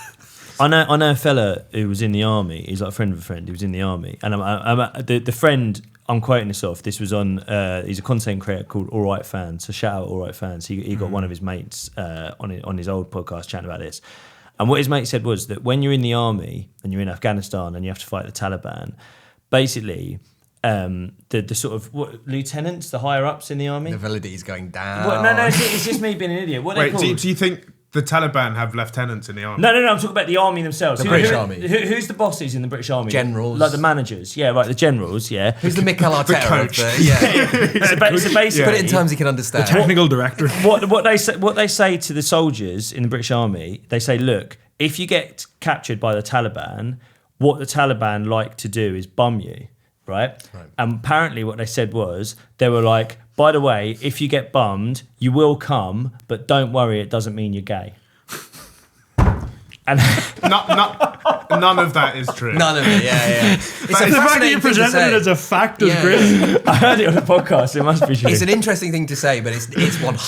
I know a fella who was in the army. He's like a friend of a friend who was in the army, and the friend I'm quoting this off. This was on. He's a content creator called All Right Fans. So shout out All Right Fans. He got one of his mates on his old podcast chatting about this. And what his mate said was that when you're in the army and you're in Afghanistan and you have to fight the Taliban, basically the sort of lieutenants, the higher ups in the army. The validity is going down. No, it's just me being an idiot. What are they Wait, called? do you think the Taliban have lieutenants in the army? No, I'm talking about the army themselves. The British Army. Who's the bosses in the British Army? Generals. Like the managers. Yeah, right, the generals, yeah. Who's the Mikel Arteta? coach. So basically, put it in terms he can understand. Technical director. what they say to the soldiers in the British Army, they say, look, if you get captured by the Taliban, what the Taliban like to do is bum you, right? And apparently what they said was, they were like, by the way, if you get bummed, you will come, but don't worry, it doesn't mean you're gay. And None of that is true. None of it, yeah. It's The fact that you presented it as a fact is great. I heard it on a podcast, it must be true. It's an interesting thing to say, but it's 100%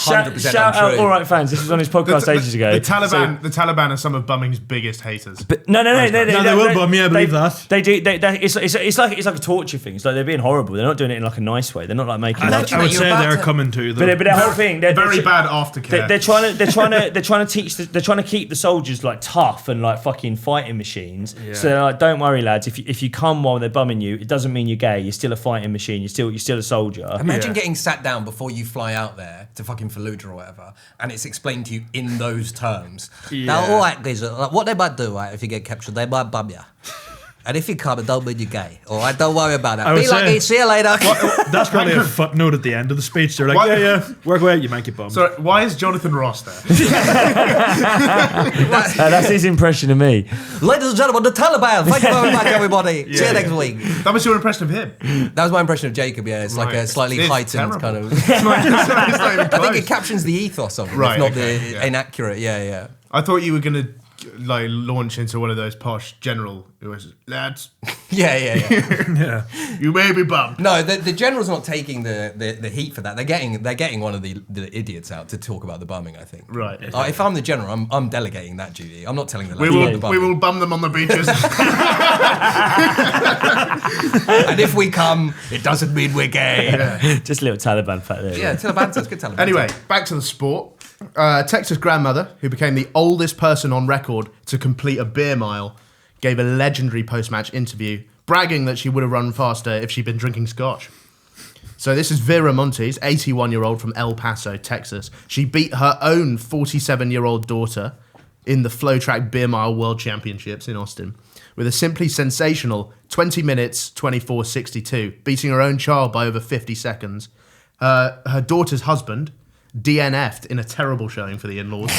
Shout out untrue. All Right Fans, this was on his podcast ages ago. The Taliban are some of bumming's biggest haters. But no, they will bum me, I believe that. They do. It's like a torture thing. It's like they're being horrible. They're not doing it in like a nice way. They're not like making. I would say they're coming to them. But their whole thing, Very bad aftercare. They're trying to keep the soldiers like tough and like fucking fighting machines. Yeah. So they're like, don't worry, lads. If you come while they're bumming you, it doesn't mean you're gay. You're still a fighting machine. You're still a soldier. Imagine getting sat down before you fly out there to fucking Fallujah or whatever, and it's explained to you in those terms. Now, all right, guys, what they might do, right, if you get captured, they might bum you. And if you come, it don't mean you're gay. All right, don't worry about that. I would Be lucky, say- see you later. That's probably a footnote at the end of the speech. They're like, What? yeah, work away, you might get bummed. So why is Jonathan Ross there? That's his impression of me. Ladies and gentlemen, the Taliban. Thank you very much, everybody. See you next week. That was your impression of him. That was my impression of Jacob, yeah. It's like Right. a slightly It's heightened terrible. kind of... It's not even I think close. it captions the ethos of it, Right, if not okay, the yeah. inaccurate, yeah. I thought you were gonna like launch into one of those posh general who was lads. Yeah. Yeah. You may be bummed. No, the general's not taking the heat for that. They're getting one of the idiots out to talk about the bumming, I think. Right. If I'm the general, I'm delegating that duty. I'm not telling the We lads about the will bumming. bum them on the beaches. And if we come, it doesn't mean we're gay. Just a little Taliban fact there. Yeah, Taliban sounds good. Taliban. Anyway, back to the sport. Texas grandmother, who became the oldest person on record to complete a beer mile, gave a legendary post-match interview, bragging that she would have run faster if she'd been drinking scotch. So this is Vera Montes, 81-year-old from El Paso, Texas. She beat her own 47-year-old daughter in the Flow Track Beer Mile World Championships in Austin with a simply sensational 20 minutes, 24:62, beating her own child by over 50 seconds. Her daughter's husband DNF'd in a terrible showing for the in-laws.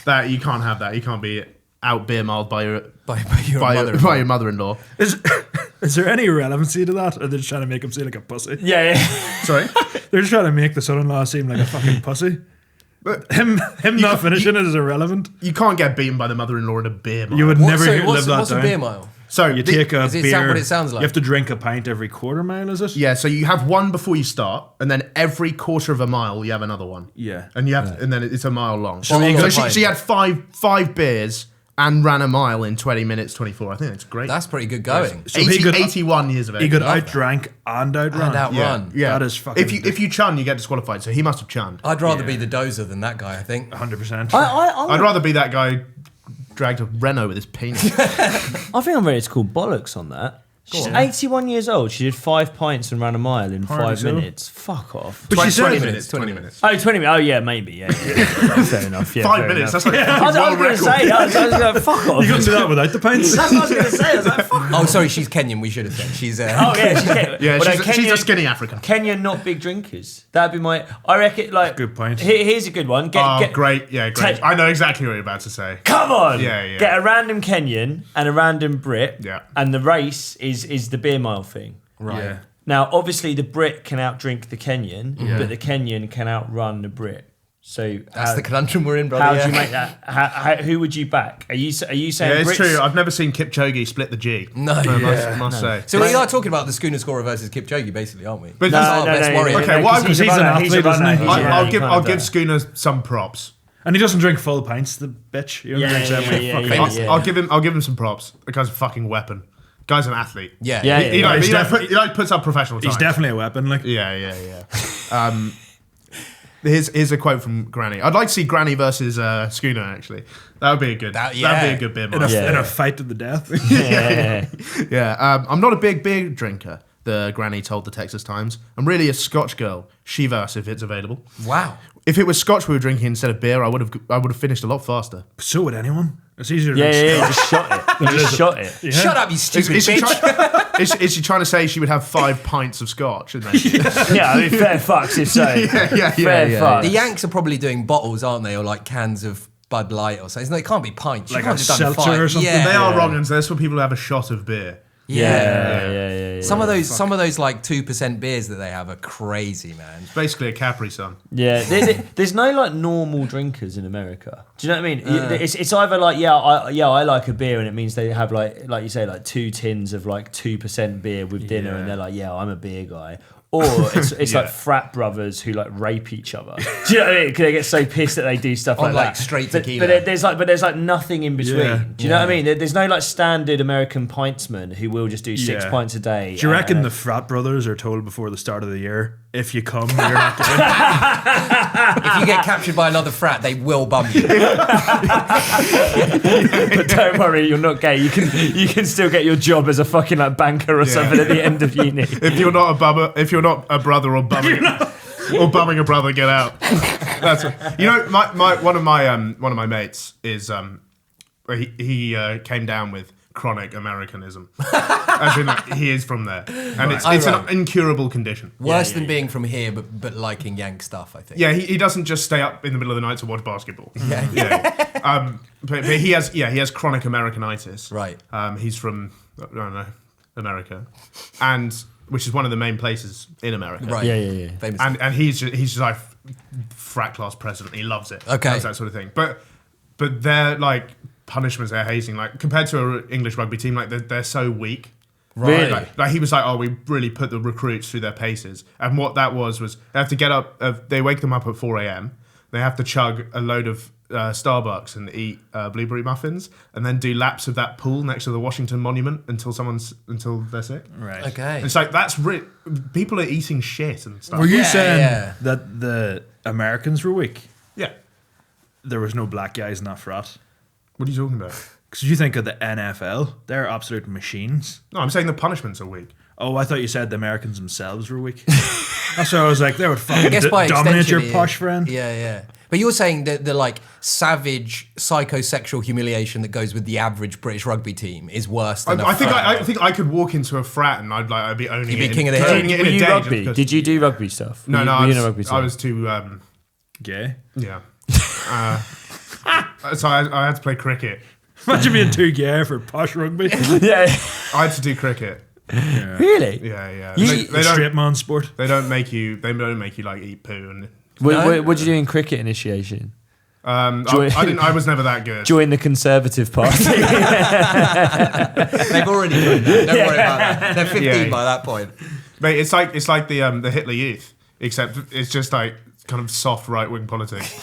That you can't have that. You can't be out beer miled by your mother-in-law. Is there any relevancy to that? Or they're just trying to make him seem like a pussy? Yeah. Sorry. They're just trying to make the son-in-law seem like a fucking pussy. Him not finishing it is irrelevant. You can't get beaten by the mother-in-law in a beer mile. You would never live what's that a down. beer mile? So You take a Is it beer. what it sounds like? You have to drink a pint every quarter mile, is it? yeah, so you have one before you start, and then every quarter of a mile you have another one. Yeah. And you have, and then it's a mile long. So So, you got she had five beers and ran a mile in 20 minutes 24. I think that's great. That's pretty good going. So he 80, could- 81 years of age. He could Love that. outdrank and outrun. And outrun. Yeah, That is fucking If you chun, you get disqualified. So he must have chunned. I'd rather be the dozer than that guy, I think. 100%. I'd rather be that guy dragged a Renault with his penis. I think I'm ready to call bollocks on that. She's 81 years old. She did 5 pints and ran a mile in Hardly 5 so. minutes. Fuck off. But she said 20 minutes. 20 minutes. Oh, 20 minutes. Oh, yeah, maybe. Yeah. Fair enough. Yeah, 5 fair minutes. enough. That's like I was world going to record. say, I was going to fuck off. You couldn't do that without the pints. That's what I was going to say. I was like, fuck off. Oh, sorry, she's Kenyan. We should have said she's. Oh, yeah, she's Yeah, well, she's a skinny African. Kenya not big drinkers. That'd be my. I reckon. Like, Good point. Here's a good one. Great. Yeah, great. Take- I know exactly what you're about to say. Come on. Yeah. Get a random Kenyan and a random Brit. Yeah. And the race is the beer mile thing. Right. Yeah. Now, obviously, the Brit can outdrink the Kenyan, but the Kenyan can outrun the Brit. So That's the conundrum we're in, brother. How yeah. do you make that? Who would you back? Are you saying? Yeah, it's Brits? true. I've never seen Kipchoge split the G. No. I must say. So we are talking about the schooner scorer versus Kipchoge, basically, aren't we? But That's no, our best no, warrior. Okay, what I'm- he's he's an a athlete, runner. isn't he? I'll give Schooner some props. And he doesn't drink full pints, the bitch. He only drinks that way. Fuck. I'll give him some props. The guy's a fucking weapon. Guy's an athlete. Yeah. Yeah, He yeah. puts up professional time. He's definitely a weapon. Like, Yeah. Here's a quote from Granny. I'd like to see Granny versus Schooner. Actually, that would be a good. That'd be a good beer. in match. a fight to the death. Yeah. I'm not a big beer drinker. The Granny told the Texas Times. I'm really a Scotch girl. Chivas if it's available. Wow. If it was Scotch we were drinking instead of beer, I would have finished a lot faster. So would anyone. It's easier to Yeah, drink yeah, Scotch. just shot it. You just shot it. Yeah. Shut up, you stupid Is she, bitch. is she trying to say she would have 5 pints of Scotch? And then Yeah, I mean, fair fucks if so. Fair fucks. The Yanks are probably doing bottles, aren't they? Or like cans of Bud Light or something. It can't be pints. You Like can't a have done seltzer 5. or something? Yeah. they are wrong, and there's for people who have a shot of beer. Yeah. Some of those like 2% beers that they have are crazy, man. Basically a Capri Sun. Yeah, there's no like normal drinkers in America. Do you know what I mean? It's either like I like a beer and it means they have like you say like 2 tins of like 2% beer with dinner and they're like I'm a beer guy. Or it's like frat brothers who like rape each other. Do you know what I mean? 'Cause they get so pissed that they do stuff On, like like, that. straight But tequila. there's like nothing in between. Yeah. Do you know what I mean? There's no like standard American pintsman who will just do 6 Yeah. pints a day. Do you reckon and- the frat brothers are told before the start of the year, if you come, you're not going? If you get captured by another frat, they will bum you. But don't worry, you're not gay. You can still get your job as a fucking like banker or something at the end of uni. If you're not a bummer, if you're not a brother or bumming or bumming a brother, get out. That's one of my mates is he came down with chronic Americanism, as in like, he is from there, and it's an incurable condition. Worse than being from here, but liking Yank stuff, I think. Yeah, he doesn't just stay up in the middle of the night to watch basketball. Yeah. But he has chronic Americanitis. Right. He's from I don't know, America, and which is one of the main places in America. Right. Yeah. Famous. And he's just like frat class president. He loves it. Okay. Loves that sort of thing. But they're like punishments they're hazing, like compared to an English rugby team, like they're so weak. Right. Like he was like, oh, we really put the recruits through their paces. And what that was they have to get up, they wake them up at 4 a.m. They have to chug a load of Starbucks and eat blueberry muffins and then do laps of that pool next to the Washington Monument until they're sick. Right. Okay. And it's like, people are eating shit and stuff. Were you Yeah, saying yeah. that the Americans were weak? Yeah. There was no black guys in that frat? What are you talking about? Because you think of the NFL, they're absolute machines. No, I'm saying the punishments are weak. Oh, I thought you said the Americans themselves were weak. That's why I was like, they would I fucking guess by dominate your extension, posh friend. Yeah. But you're saying that the like savage psychosexual humiliation that goes with the average British rugby team is worse than I think I could walk into a frat and I'd be owning You'd be it. king of the in- hill. owning it Were in a you day just rugby? because- Did you do rugby stuff? No, Were no, you in a rugby I team? was too. Gay. Yeah. So I had to play cricket. Imagine being too gay for posh rugby. Yeah. I had to do cricket. Really? Yeah. You- They The straight man sport. don't make you like eat poo and What did you do in cricket initiation? I was never that good. Join the Conservative Party. They've already done that. Don't worry about that. They're 15 by that point. Mate, it's like the Hitler Youth, except it's just like kind of soft right-wing politics.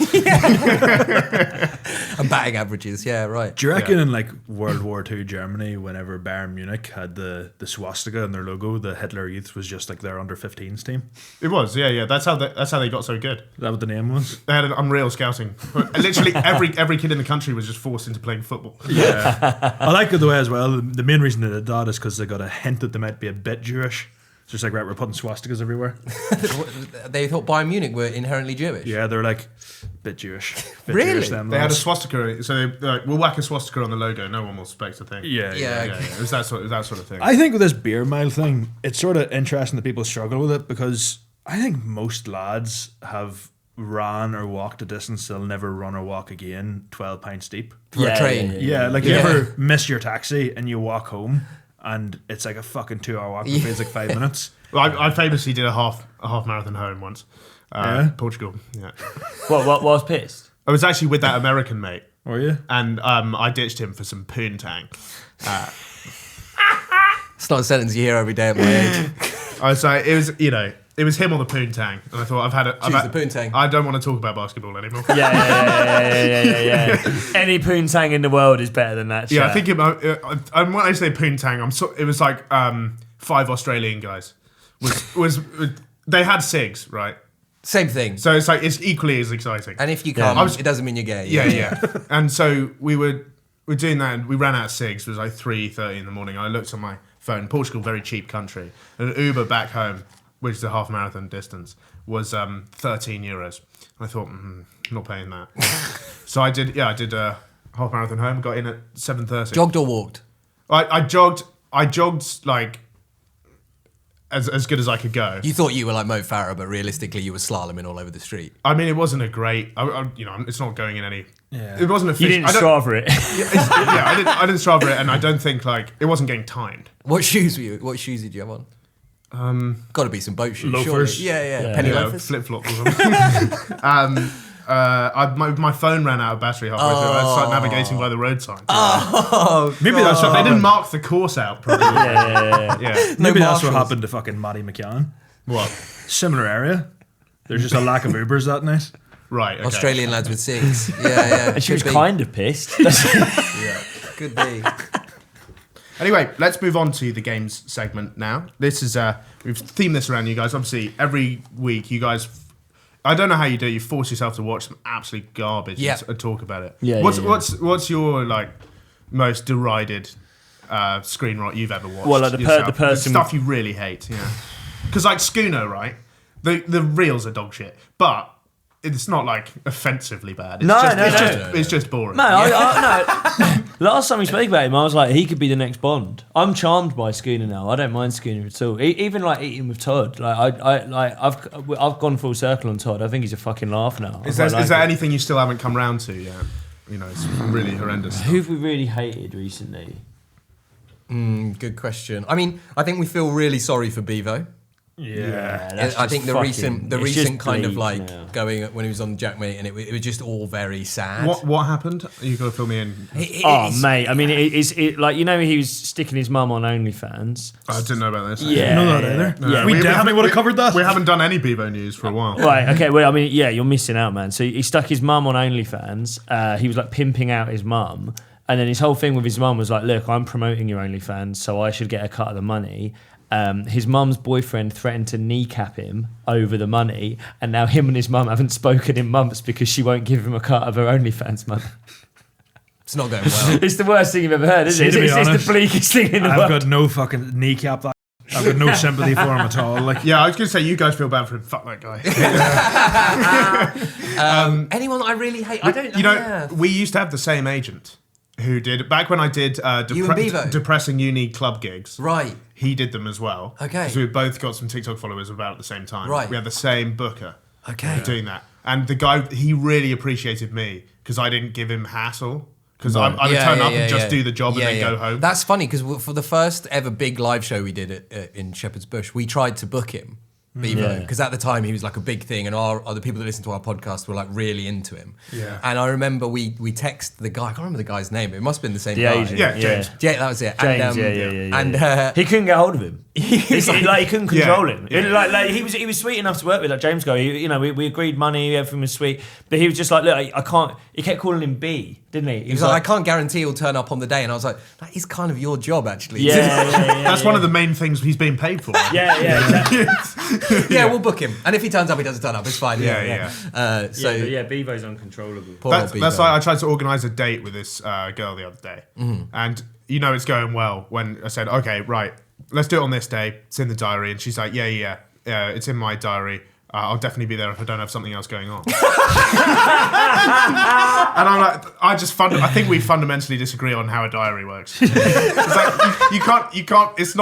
And batting averages, yeah, right. Do you reckon in like World War II Germany, whenever Bayern Munich had the swastika in their logo, the Hitler Youth was just like their under-15s team? It was, yeah. That's how they got so good. Is that what the name was? They had an unreal scouting. Literally every kid in the country was just forced into playing football. Yeah. I like it the way as well. The main reason they did that is because they got a hint that they might be a bit Jewish. It's just like, right, we're putting swastikas everywhere. They thought Bayern Munich were inherently Jewish. Yeah, they're like, bit Jewish. Bit Really? Jewish, them They had a lads. swastika, so they're like, we'll whack a swastika on the logo. No one will suspect a thing. Yeah. It was that sort of thing. I think with this beer mile thing, it's sort of interesting that people struggle with it because I think most lads have ran or walked a distance they'll never run or walk again 12 pints deep. For a train. Yeah, like you ever miss your taxi and you walk home and it's like a fucking 2-hour walk, it feels like 5 minutes. Well, I famously did a half marathon home once. Yeah? Portugal. Yeah. What was pissed? I was actually with that American mate, Were you? and I ditched him for some poontang. It's not a sentence you hear every day at my age. I was like, it was him on the poontang, and I thought Choose the poontang. I don't want to talk about basketball anymore. Yeah. Any poontang in the world is better than that. Yeah, I chat. think when I say poontang, it was like 5 Australian guys. Was they had cigs, right? Same thing. So it's equally as exciting. And if you come, it doesn't mean you're gay. Yeah. And so we were doing that, and we ran out of cigs. It was like 3:30 in the morning. I looked on my phone. Portugal, very cheap country. An Uber back home, which is a half marathon distance, was €13. I thought, not paying that. So I did a half marathon home. Got in at 7:30. Jogged or walked? I jogged like as good as I could go. You thought you were like Mo Farah, but realistically you were slaloming all over the street. I mean, it wasn't a great. It's not going in any. Yeah. It wasn't a. You didn't Strava it. I didn't Strava it, and I don't think it wasn't getting timed. What shoes were you? What shoes did you have on? Got to be some boat shoes. Loafers. Surely. Yeah. Penny loafers. Flip flop was on. My phone ran out of battery halfway through. I started navigating by the road sign. Maybe that's what They happened. didn't mark the course out properly. Yeah. Maybe that's what marshals. happened to fucking Matty McCann. What? Similar area. There's just a lack of Ubers that night. Right. Okay. Australian lads with cigs. Yeah. And she was Could be. kind of pissed. Could be. Anyway, let's move on to the games segment now. This is we've themed this around you guys. Obviously, every week you guys. I don't know how you do it. You force yourself to watch some absolute garbage and talk about it. Yeah, What's your like most derided screen rot you've ever watched? Well, like the yourself? person stuff you really hate. Yeah. Because like Schooner, right? The reels are dog shit, but it's not like offensively bad. It's just boring. No, no. Last time we spoke about him, I was like, he could be the next Bond. I'm charmed by Schooner now. I don't mind Schooner at all. Even like eating with Todd. Like I've gone full circle on Todd. I think he's a fucking laugh now. Is there anything you still haven't come round to yet? It's really horrendous. Who have we really hated recently? Good question. I mean, I think we feel really sorry for Beavo. That's I think just the it's recent just kind of bleak like now. going when he was on Jack Mate, and it was just all very sad. What happened? You got to fill me in. Mate, I mean, it's like, he was sticking his mum on OnlyFans. I didn't know about this. Yeah. No, not either. Yeah. We definitely would have covered that. We haven't done any Bevo news for a while. Right, okay, well, I mean, yeah, you're missing out, man. So he stuck his mum on OnlyFans. He was like pimping out his mum. And then his whole thing with his mum was like, look, I'm promoting your OnlyFans, so I should get a cut of the money. His mum's boyfriend threatened to kneecap him over the money, and now him and his mum haven't spoken in months because she won't give him a cut of her OnlyFans money. It's not going well. It's the worst thing you've ever heard, isn't it? See, to be It's honest, the bleakest thing in the I've world. got no fucking kneecap. I've got no sympathy for him at all. Like, Yeah, I was going to say, you guys feel bad for him. Fuck that guy. Anyone that I really hate, I don't know. You know, Yeah. we used to have the same agent who did, back when I did You and Bevo? depressing uni club gigs. Right. He did them as well. Okay. Because we both got some TikTok followers about at the same time. Right. We had the same booker. Okay. For doing that. And the guy, he really appreciated me because I didn't give him hassle. Because I would turn up and just do the job and then go home. That's funny because for the first ever big live show we did in Shepherd's Bush, we tried to book him Beavo, because at the time he was like a big thing, and the people that listen to our podcast were like really into him. Yeah. And I remember we text the guy. I can't remember the guy's name. It must have been the same The guy. Asian. Yeah, James. Yeah, that was it. James, And he couldn't get hold of him. He couldn't control him. Yeah. Like he was sweet enough to work with. Like James guy, we agreed money, everything was sweet, but he was just like, look, I can't. He kept calling him B, didn't he? he was like, I can't guarantee he'll turn up on the day. And I was like, that is kind of your job, actually. That's one of the main things he's being paid for. exactly. Yeah, we'll book him. And if he turns up, he doesn't turn up. It's fine. Yeah. Beavo's uncontrollable. Poor old That's Beavo. like I tried to organise a date with this girl the other day, and it's going well when I said, okay, right, let's do it on this day. It's in the diary, and she's like, yeah, it's in my diary. I'll definitely be there if I don't have something else going on. And I'm like, I think we fundamentally disagree on how a diary works. It's like you can't. It's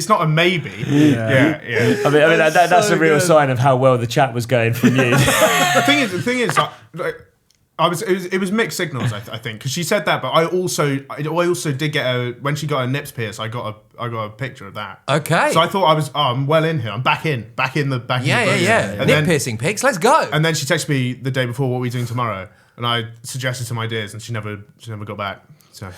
not a maybe. Yeah. I mean that's a real sign of how well the chat was going from you. The thing is, it was mixed signals. I think because she said that, but I also did get when she got her nips pierced. I got a picture of that. Okay. So I thought I'm well in here. I'm back in the Yeah. And Nip piercing pics. Let's go. And then she texted me the day before, what are we doing tomorrow? And I suggested some ideas, and she never got back. So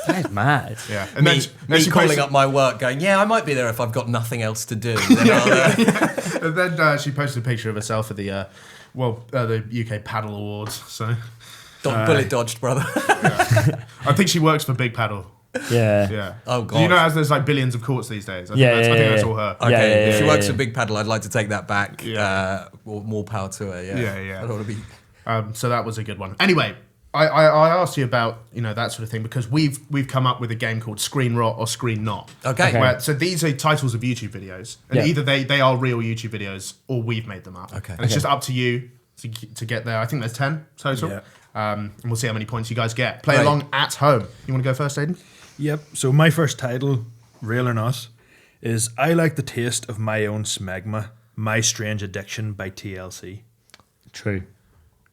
That is mad. yeah. And me she calling posted, up my work, going, yeah, I might be there if I've got nothing else to do. Then and then she posted a picture of herself at the UK Paddle Awards. So bullet dodged, brother. I think she works for Big Paddle. Yeah. Yeah. Oh, God. As there's like billions of courts these days. I Yeah, think yeah, that's yeah. all her. Okay, if she works yeah. at Big Paddle, I'd like to take that back. Yeah. More power to her. Yeah. Yeah. I don't want to be. So that was a good one. Anyway, I asked you about that sort of thing because we've come up with a game called Screen Rot or Screen Not. Okay. So these are titles of YouTube videos, and Yeah. either they are real YouTube videos or we've made them up. Okay. And it's just up to you to get there. I think there's 10 total. Yeah. And we'll see how many points you guys get. Play Right. along at home. You want to go first, Aidan? Yep. So my first title, real or not, is I Like the Taste of My Own Smegma, My Strange Addiction by TLC. True.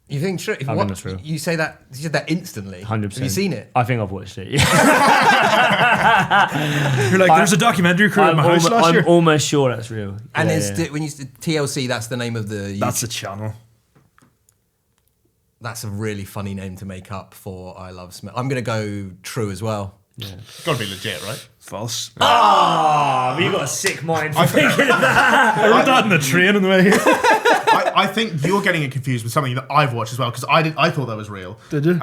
You think true? think that's real. You say that? You said that instantly. 100%. Have you seen it? I think I've watched it. You're like, there's a documentary crew at my house last year. I'm almost sure that's real. And Yeah, it's yeah. when you TLC, that's the name of the. That's the channel. That's a really funny name to make up for I Love Smell. I'm gonna go true as well. Got to be legit, right? False. Oh, you got a sick mind for thinking of that. I wrote that in the train on the way here. I think you're getting it confused with something that I've watched as well because I thought that was real. Did you?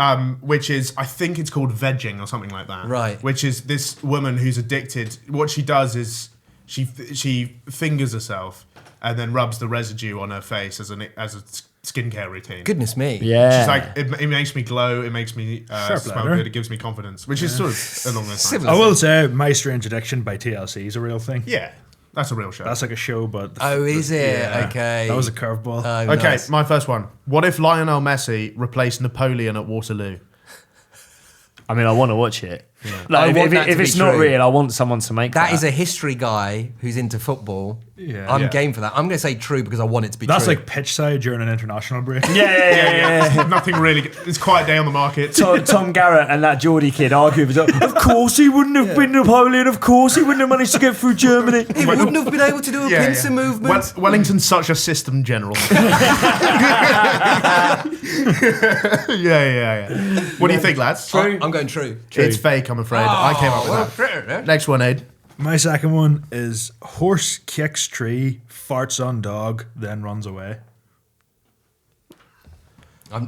Which is I think it's called vegging or something like that. Right. Which is this woman who's addicted. What she does is she fingers herself and then rubs the residue on her face as a skincare routine. Goodness me. Yeah. She's like, it makes me glow. It makes me Fair smell play, good. It gives me confidence, which is sort of along those lines. Similar. I will say My Strange Addiction by TLC is a real thing. Yeah, that's a real show. That's like a show, but... Oh, is it? Yeah. Okay. That was a curveball. Oh, Okay, nice. my first one. What if Lionel Messi replaced Napoleon at Waterloo? I mean, I want to watch it. I Like, want that if to be it's not true. real, I want someone to make that. That is a history guy who's into football. Yeah. I'm Yeah. game for that. I'm going to say true because I want it to be That's true. like pitch side during an international break. Yeah. Nothing really. It's quiet day on the market. Tom Garrett and that Geordie kid arguing. Of course he wouldn't have been Napoleon. Of course he wouldn't have managed to get through Germany. he wouldn't have been able to do a pincer movement. Wellington's such a system general. yeah. What do you think, lads? I'm going true. It's fake, I'm afraid. I came up with that. Next one, Ed. My second one is horse kicks tree, farts on dog, then runs away.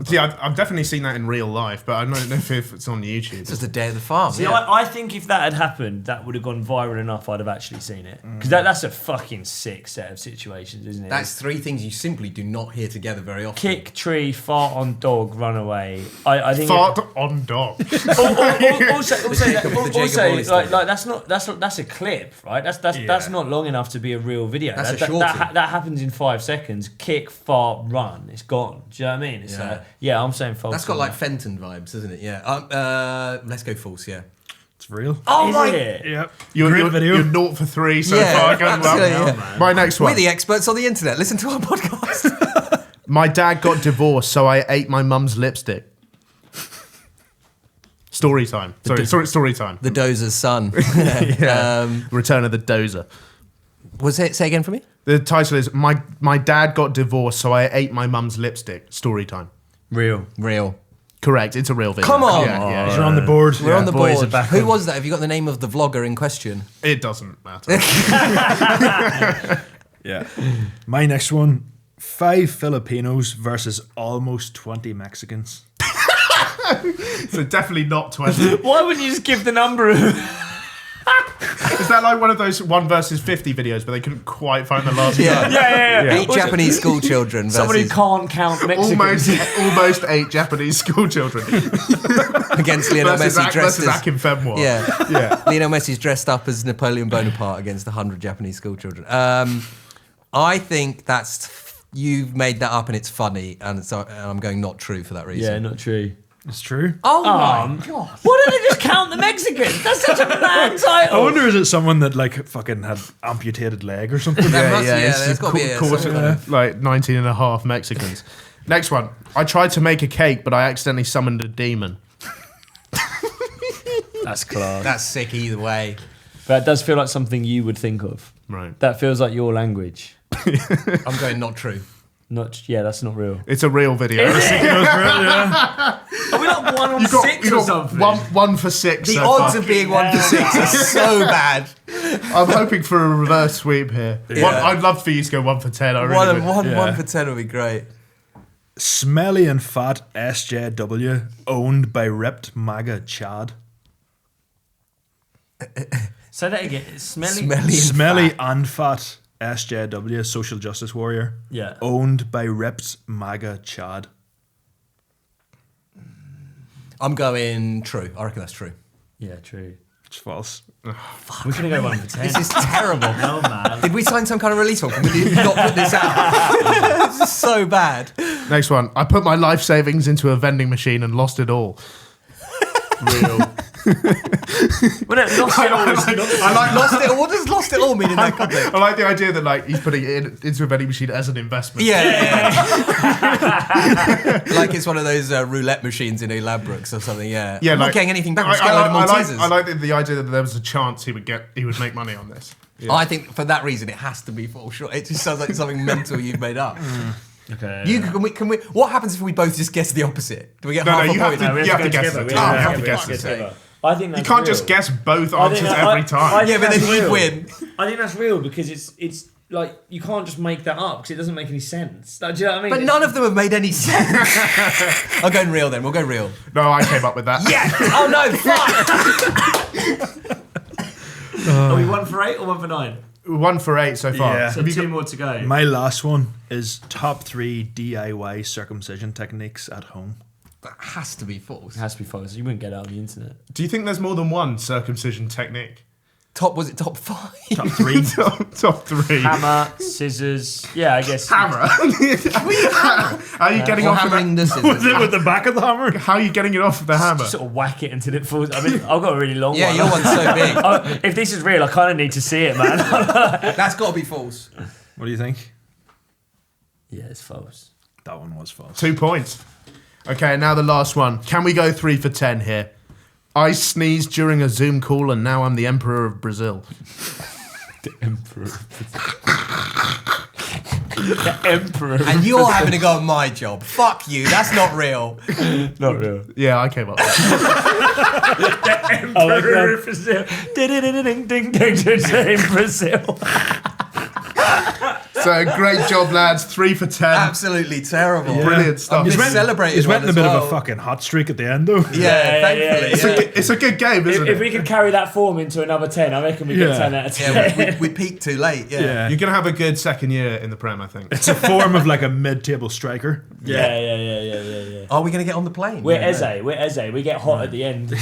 See, I've definitely seen that in real life, but I don't know if it's on YouTube. It's just a day at the farm. See, yeah. I think if that had happened, that would have gone viral enough. I'd have actually seen it because that's a fucking sick set of situations, isn't it? That's three things you simply do not hear together very often. kick tree, fart on dog, run away. I think Fart on dog. also, Jacob Hawley story. like that's a clip, right? That's not long enough to be a real video. That's a that, shorty. that happens in 5 seconds. Kick, fart, run. It's gone. Do you know what I mean? It's I'm saying false. That's got on like that. Fenton vibes, doesn't it? Yeah. Let's go false, yeah. It's real. Oh Is my... it? Yep. You're Great video. 0 for 3 so Yeah, far. Going well. absolutely, yeah. My next We're one. the experts on the internet. Listen to our podcast. My dad got divorced, so I ate my mum's lipstick. Story time. Sorry, story time. The Dozer's son. Return of the Dozer. Say again for me? The title is My Dad Got Divorced, So I Ate My Mum's Lipstick. Story time. Real. Correct. It's a real video. Come on. We're on the board. We're on the boys board. are back Who on. was that? Have you got the name of the vlogger in question? It doesn't matter. Yeah. My next one: 5 Filipinos versus almost 20 Mexicans. So definitely not 20. Why wouldn't you just give the number? Is that like one of those 1 versus 50 videos where they couldn't quite find the last guy? Yeah. 8 Japanese school children versus Somebody who can't count Mexicans. Almost 8 Japanese school children against Lionel Messi dressed versus as... Akin Fenwa. Yeah. Lionel Messi's dressed up as Napoleon Bonaparte against 100 Japanese school children. I think you've made that up and it's funny, and I'm going not true for that reason. Yeah, not true. It's true. Oh my god! Why don't they just count the Mexicans? That's such a bad title. I wonder, is it someone that like fucking had amputated leg or something? There's got to be some kind of... Like 19 and a half Mexicans. Next one. I tried to make a cake, but I accidentally summoned a demon. That's class. That's sick either way. That does feel like something you would think of. Right. That feels like your language. I'm going not true. That's not real. It's a real video. Are we like 1 on 6 or something? One for 6. The so odds far. of being 1 for 6 are so bad. I'm hoping for a reverse sweep here. I'd love for you to go 1 for 10. I really would. 1 for 10 would be great. Smelly and fat SJW owned by ripped MAGA Chad. Say that again. Smelly. Smelly and fat SJW, social justice warrior. Yeah. Owned by ripped MAGA Chad. I'm going true. I reckon that's true. Yeah, true. It's false. We're gonna go 1 for 10. This is terrible. No, man. Did we sign some kind of release form? Can we not put this out? This is so bad. Next one. I put my life savings into a vending machine and lost it all. Real. Well, no, lost it all. Lost it all. What does lost it all mean in that context? I like the idea that like he's putting it into a vending machine as an investment. Yeah. Like it's one of those roulette machines in a Ladbrokes or something. Yeah. I'm not getting anything back. I'm just getting a load of Maltesers. I like the idea that there was a chance he would make money on this. Yeah. I think for that reason it has to be false. Sure. It just sounds like something mental you've made up. Okay. Can we? What happens if we both just guess the opposite? Do we get half a you have point? to, you have to guess it. You have to guess it. I think that's You can't real. just guess both answers every time. I think Yeah, but that's then you'd real. win. I think that's real because it's like you can't just make that up because it doesn't make any sense. Like, do you know what I mean? But none of them have made any sense. I'm going real then. We'll go real. No, I came up with that. Yeah. Oh no! Fuck. Are we 1 for 8 or 1 for 9? 1 for 8 so far. Yeah. So Have you 2 got- more to go. My last one is top 3 DIY circumcision techniques at home. That has to be false. It has to be false. You wouldn't get it on the internet. Do you think there's more than one circumcision technique? Was it top 5? Top 3. Top 3. Hammer, scissors. Yeah, I guess. Hammer. How are you getting Or off of hammering the, the scissors. With the back of the hammer? How are you getting it off of the hammer? Sort of whack it until it falls. I mean, I've got a really long Yeah, one. your one's so big. If this is real, I kind of need to see it, man. That's got to be false. What do you think? Yeah, it's false. That one was false. 2 points. Okay, now the last one. Can we go 3 for 10 here? I sneezed during a Zoom call and now I'm the Emperor of Brazil. The Emperor. The Emperor. And you're having to go on my job. Fuck you. That's not real. Not real. Yeah, I came up with that. Emperor of Brazil. Ding ding ding ding in Brazil. So great job, lads. 3 for 10. Absolutely terrible. Brilliant stuff. He's celebrated. He's went in a bit of well. a fucking hot streak at the end, though. Yeah, thankfully. yeah. It's a good game, isn't If it? we could carry that form into another 10, I reckon we get 10 out of 10. Yeah, we peaked too late. Yeah. Yeah. You're going to have a good second year in the Prem, I think. It's a form of like a mid-table striker. Yeah. Are we going to get on the plane? We're Eze. We get hot at the end.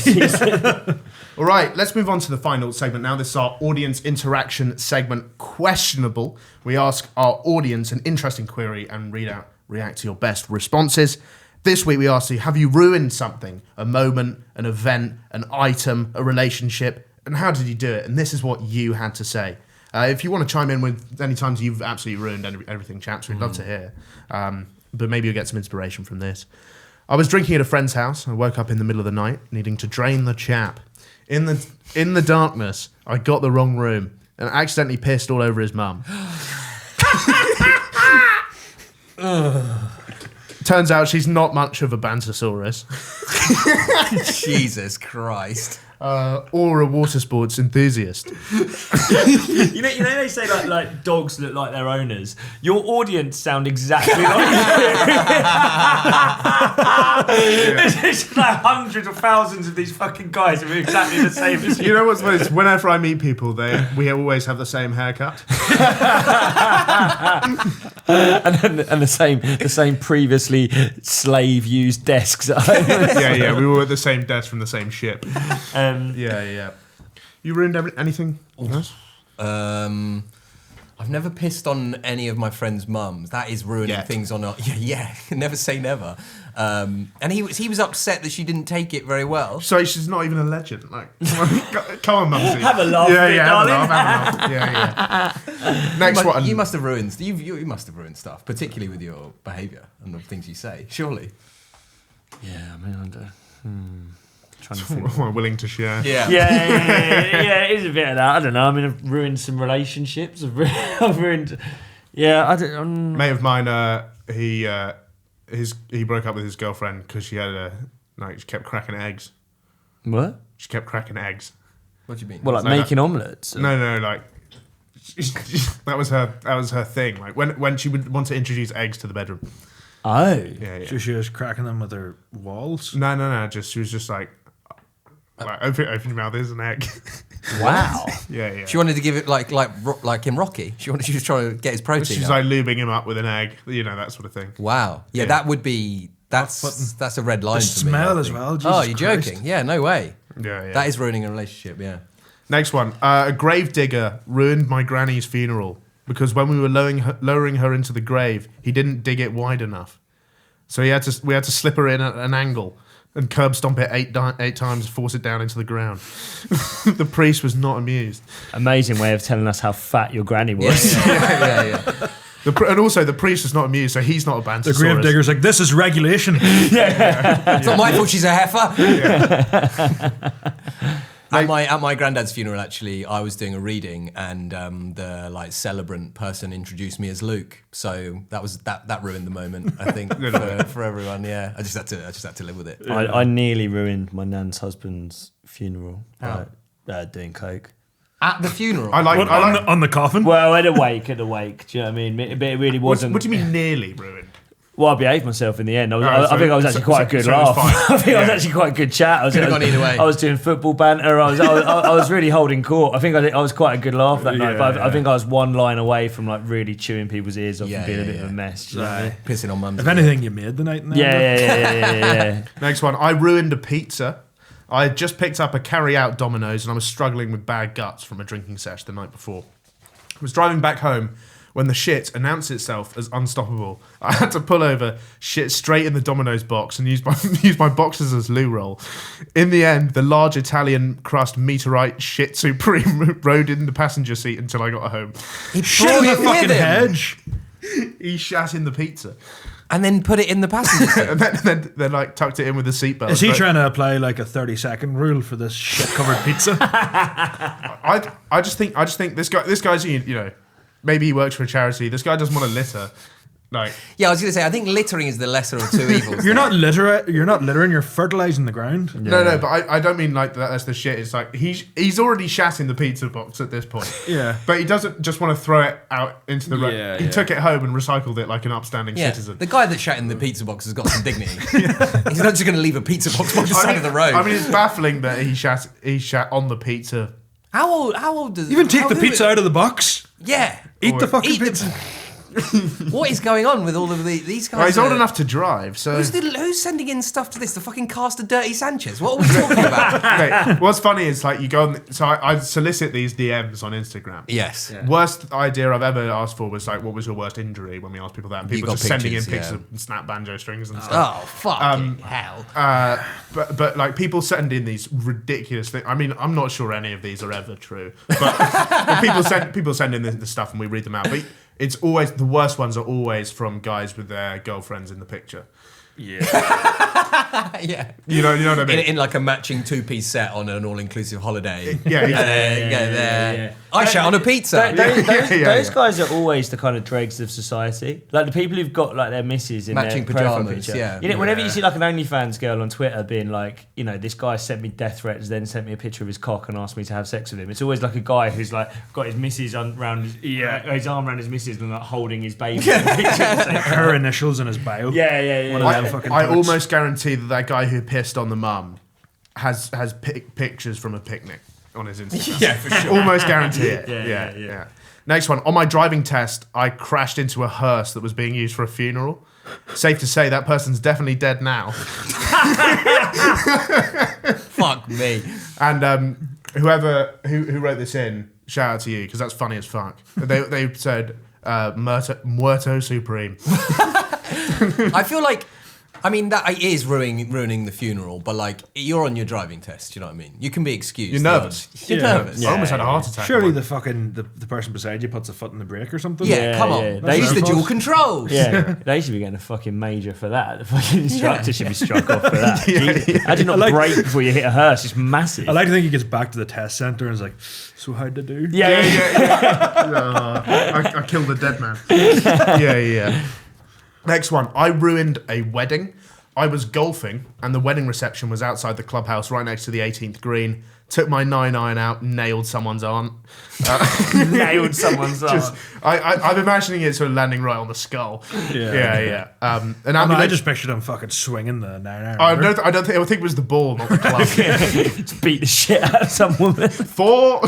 All right, let's move on to the final segment now. This is our audience interaction segment, Questionable. We ask our audience an interesting query and react to your best responses. This week we asked you, have you ruined something? A moment, an event, an item, a relationship? And how did you do it? And this is what you had to say. If you want to chime in with any times you've absolutely ruined everything, chaps, we'd love to hear. But maybe you'll get some inspiration from this. I was drinking at a friend's house. I woke up in the middle of the night, needing to drain the chap. In the darkness, I got the wrong room. and accidentally pissed all over his mum. Turns out she's not much of a Bantosaurus. Jesus Christ. Or a water sports enthusiast. You know they say like dogs look like their owners. Your audience sound exactly like It's like hundreds of thousands of these fucking guys who are exactly the same as you. You know what's funny? Is whenever I meet people, we always have the same haircut. and the same previously slave used desks at home. Yeah, we were at the same desk from the same ship. Yeah. You ruined anything else? I've never pissed on any of my friends' mums. That is ruining things on. Yeah. Never say never. And he was upset that she didn't take it very well. So she's not even a legend. Like, come on, Mumsy. Have a laugh, darling. darling. Have a laugh. Yeah. Next one. You must have ruined. You must have ruined stuff, particularly with your behaviour and the things you say. Surely. Yeah, I mean, trying to think. We're willing to share. Yeah. Yeah, it is a bit of that. I don't know. I mean, I've ruined some relationships. I've ruined. Yeah, I don't. Mate of mine, he broke up with his girlfriend because she had she kept cracking eggs. What? She kept cracking eggs. What do you mean? Well, like making omelettes. No, like that was her thing. Like when she would want to introduce eggs to the bedroom. Oh. Yeah. So she was cracking them with her walls. No. She was just like open your mouth. There's an egg. Wow. Yeah. She wanted to give it like in Rocky. She was trying to get his protein. She's up. like lubing him up with an egg. You know, that sort of thing. Wow. Yeah, that would be. That's a red line The for me. smell I as think. well. Oh, Jesus you're Christ. joking? Yeah, no way. Yeah. That is ruining a relationship. Yeah. Next one. A grave digger ruined my granny's funeral because when we were lowering her into the grave, he didn't dig it wide enough. So we had to slip her in at an angle and curb stomp it eight times, force it down into the ground. The priest was not amused. Amazing way of telling us how fat your granny was. Yeah. And also, the priest was not amused, so he's not a Bantosaurus. The grave digger's like, this is regulation. It's not my fault she's a heifer. At my granddad's funeral, actually, I was doing a reading, and the celebrant person introduced me as Luke. So that ruined the moment, I think, for everyone. Yeah, I just had to live with it. I nearly ruined my nan's husband's funeral by doing coke. At the funeral, On the coffin? Well, at a wake. Do you know what I mean? But it really wasn't. What do you mean nearly ruined? Well, I behaved myself in the end. I think I was actually quite a good so it was laugh. fine. I think I was actually quite a good chat. Could have gone either way. I was doing football banter. I was really holding court. I think I was quite a good laugh that night. But I think I was one line away from like really chewing people's ears off and being a bit of a mess. Do you know what I mean? Pissing on mums. If anything, you made the night. Yeah. Next one. I ruined a pizza. I had just picked up a carry-out Domino's and I was struggling with bad guts from a drinking sesh the night before. I was driving back home when the shit announced itself as unstoppable. I had to pull over, shit straight in the Domino's box and use my boxes as loo roll. In the end, the large Italian crust meteorite shit supreme rode in the passenger seat until I got home. He Shit brought in the it with fucking him hedge. He shat in the pizza. and then put it in the passenger seat. And then like tucked it in with the seatbelt. Is he But trying to apply like a 30-second rule for this shit-covered pizza? I just think this guy's maybe he works for a charity. This guy doesn't want to litter. Like, Yeah, I was going to say, I think littering is the lesser of two evils. You're not littering, you're fertilizing the ground. no, but I don't mean like that's the shit. It's like he's already shat in the pizza box at this point. Yeah. But he doesn't just want to throw it out into the road. Yeah, He took it home and recycled it like an upstanding Yeah, citizen. the guy that shat in the pizza box has got some dignity. He's not just going to leave a pizza box by the side of the road. I mean, it's baffling that he shat on the pizza. how old does... Even take how the who- pizza out of the box. Yeah. Eat the fucking Eat the- pizza. What is going on with all of these guys? Well, he's old are- enough to drive, so... Who's sending in stuff to this? The fucking cast of Dirty Sanchez? What are we talking about? Mate, what's funny is like you go on... So I solicit these DMs on Instagram. Yes. Worst idea I've ever asked for was like, what was your worst injury when we asked people that? And people got just sending in pictures, pictures of snap banjo strings and stuff. Oh, fucking hell. But like people send in these ridiculous things. I mean, I'm not sure any of these are ever true, but people send in this stuff and we read them out. But it's always the worst ones are always from guys with their girlfriends in the picture. Yeah. You know what I mean? In like a matching two-piece set on an all-inclusive holiday. Yeah, Yeah. I shout on a pizza. Those guys are always the kind of dregs of society. Like the people who've got like their missus in Matching their profile pyjamas, picture. yeah. You know, whenever you see like an OnlyFans girl on Twitter being like, you know, this guy sent me death threats, then sent me a picture of his cock and asked me to have sex with him. It's always like a guy who's like got his missus around his arm around his missus and like holding his baby. Her initials in his bio. Yeah. One of them fucking I twits. almost guarantee that guy who pissed on the mum has pictures from a picnic on his Instagram. Yeah, for sure. Almost guarantee it. Yeah. Next one. On my driving test, I crashed into a hearse that was being used for a funeral. Safe to say that person's definitely dead now. Fuck me. And whoever who wrote this in, shout out to you because that's funny as fuck. They said muerto supreme. I feel like, I mean, that is ruining the funeral, but like, you're on your driving test, you know what I mean? You can be excused. You're nervous. You're nervous. I almost had a heart attack. Surely the fucking the person beside you puts a foot in the brake or something. Yeah, come on. yeah. They use the That's dual their controls. Yeah, they should be getting a fucking major for that. The fucking instructor should be struck off for that. Jesus. How do you not brake before you hit a hearse? It's massive. I like to think he gets back to the test centre and is like, so how'd to do? Yeah. I killed the dead man. Yeah. Next one. I ruined a wedding. I was golfing, and the wedding reception was outside the clubhouse right next to the 18th green. Took my 9-iron out, nailed someone's aunt. Nailed someone's arm. I'm imagining it sort of landing right on the skull. Yeah. An ambulance. I just pictured him fucking swinging the 9-iron. I think it was the ball, not the club. Just beat the shit out of some woman. 4.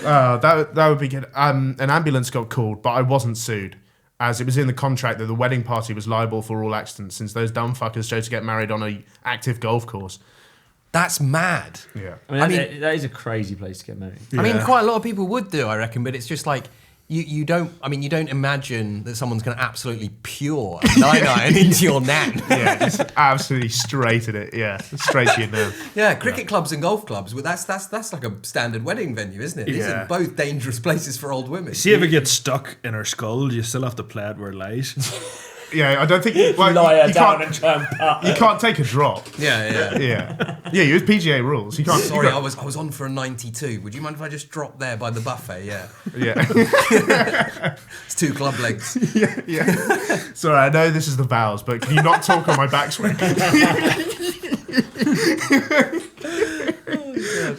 That would be good. An ambulance got called, but I wasn't sued, as it was in the contract that the wedding party was liable for all accidents since those dumb fuckers chose to get married on a active golf course. That's mad. Yeah. I mean, that is a crazy place to get married. I mean, quite a lot of people would do, I reckon, but it's just like, you don't imagine that someone's going to absolutely pure a 9-iron into your nan. Yeah, just absolutely straight at it. Yeah, straight to your nerve. Yeah, cricket clubs and golf clubs, well, that's like a standard wedding venue, isn't it? These Yeah. are both dangerous places for old women. See if it gets stuck in her skull, you still have to play it where it lies. Yeah, I don't think well, Lie her you down can't. and try and putt. You can't take a drop. Yeah. Yeah, you use PGA rules. You can't. Sorry, I was on for a 92. Would you mind if I just dropped there by the buffet? Yeah. Yeah. It's 2 club legs. Yeah. Sorry, I know this is the vows, but can you not talk on my backswing?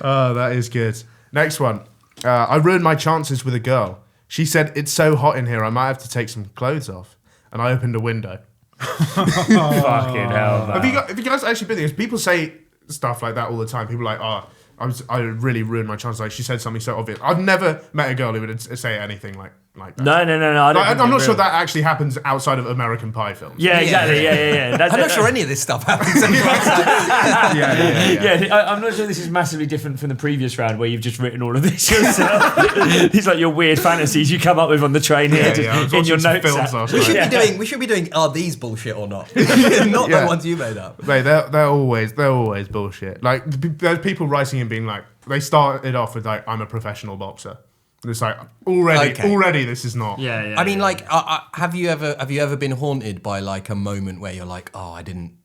Oh, that is good. Next one. I ruined my chances with a girl. She said, "It's so hot in here, I might have to take some clothes off." And I opened a window. Fucking hell, man. Have you guys actually been there? 'Cause people say stuff like that all the time. People are like, I really ruined my chances. Like, she said something so obvious. I've never met a girl who would say anything like that. No. I don't think I'm not they're sure real. that actually happens outside of American Pie films. Yeah, exactly. Yeah. I'm not sure any of this stuff happens. I'm not sure this is massively different from the previous round where you've just written all of this yourself. These like your weird fantasies you come up with on the train here I was in your watching some notes. films app. last We night. should be doing are these bullshit or not? Not Yeah. the ones you made up. Mate, they're always bullshit. Like there's people writing and being like, they started off with like, "I'm a professional boxer." And it's like already this is not. Yeah. I mean, like, have you ever been haunted by like a moment where you're like, oh, I didn't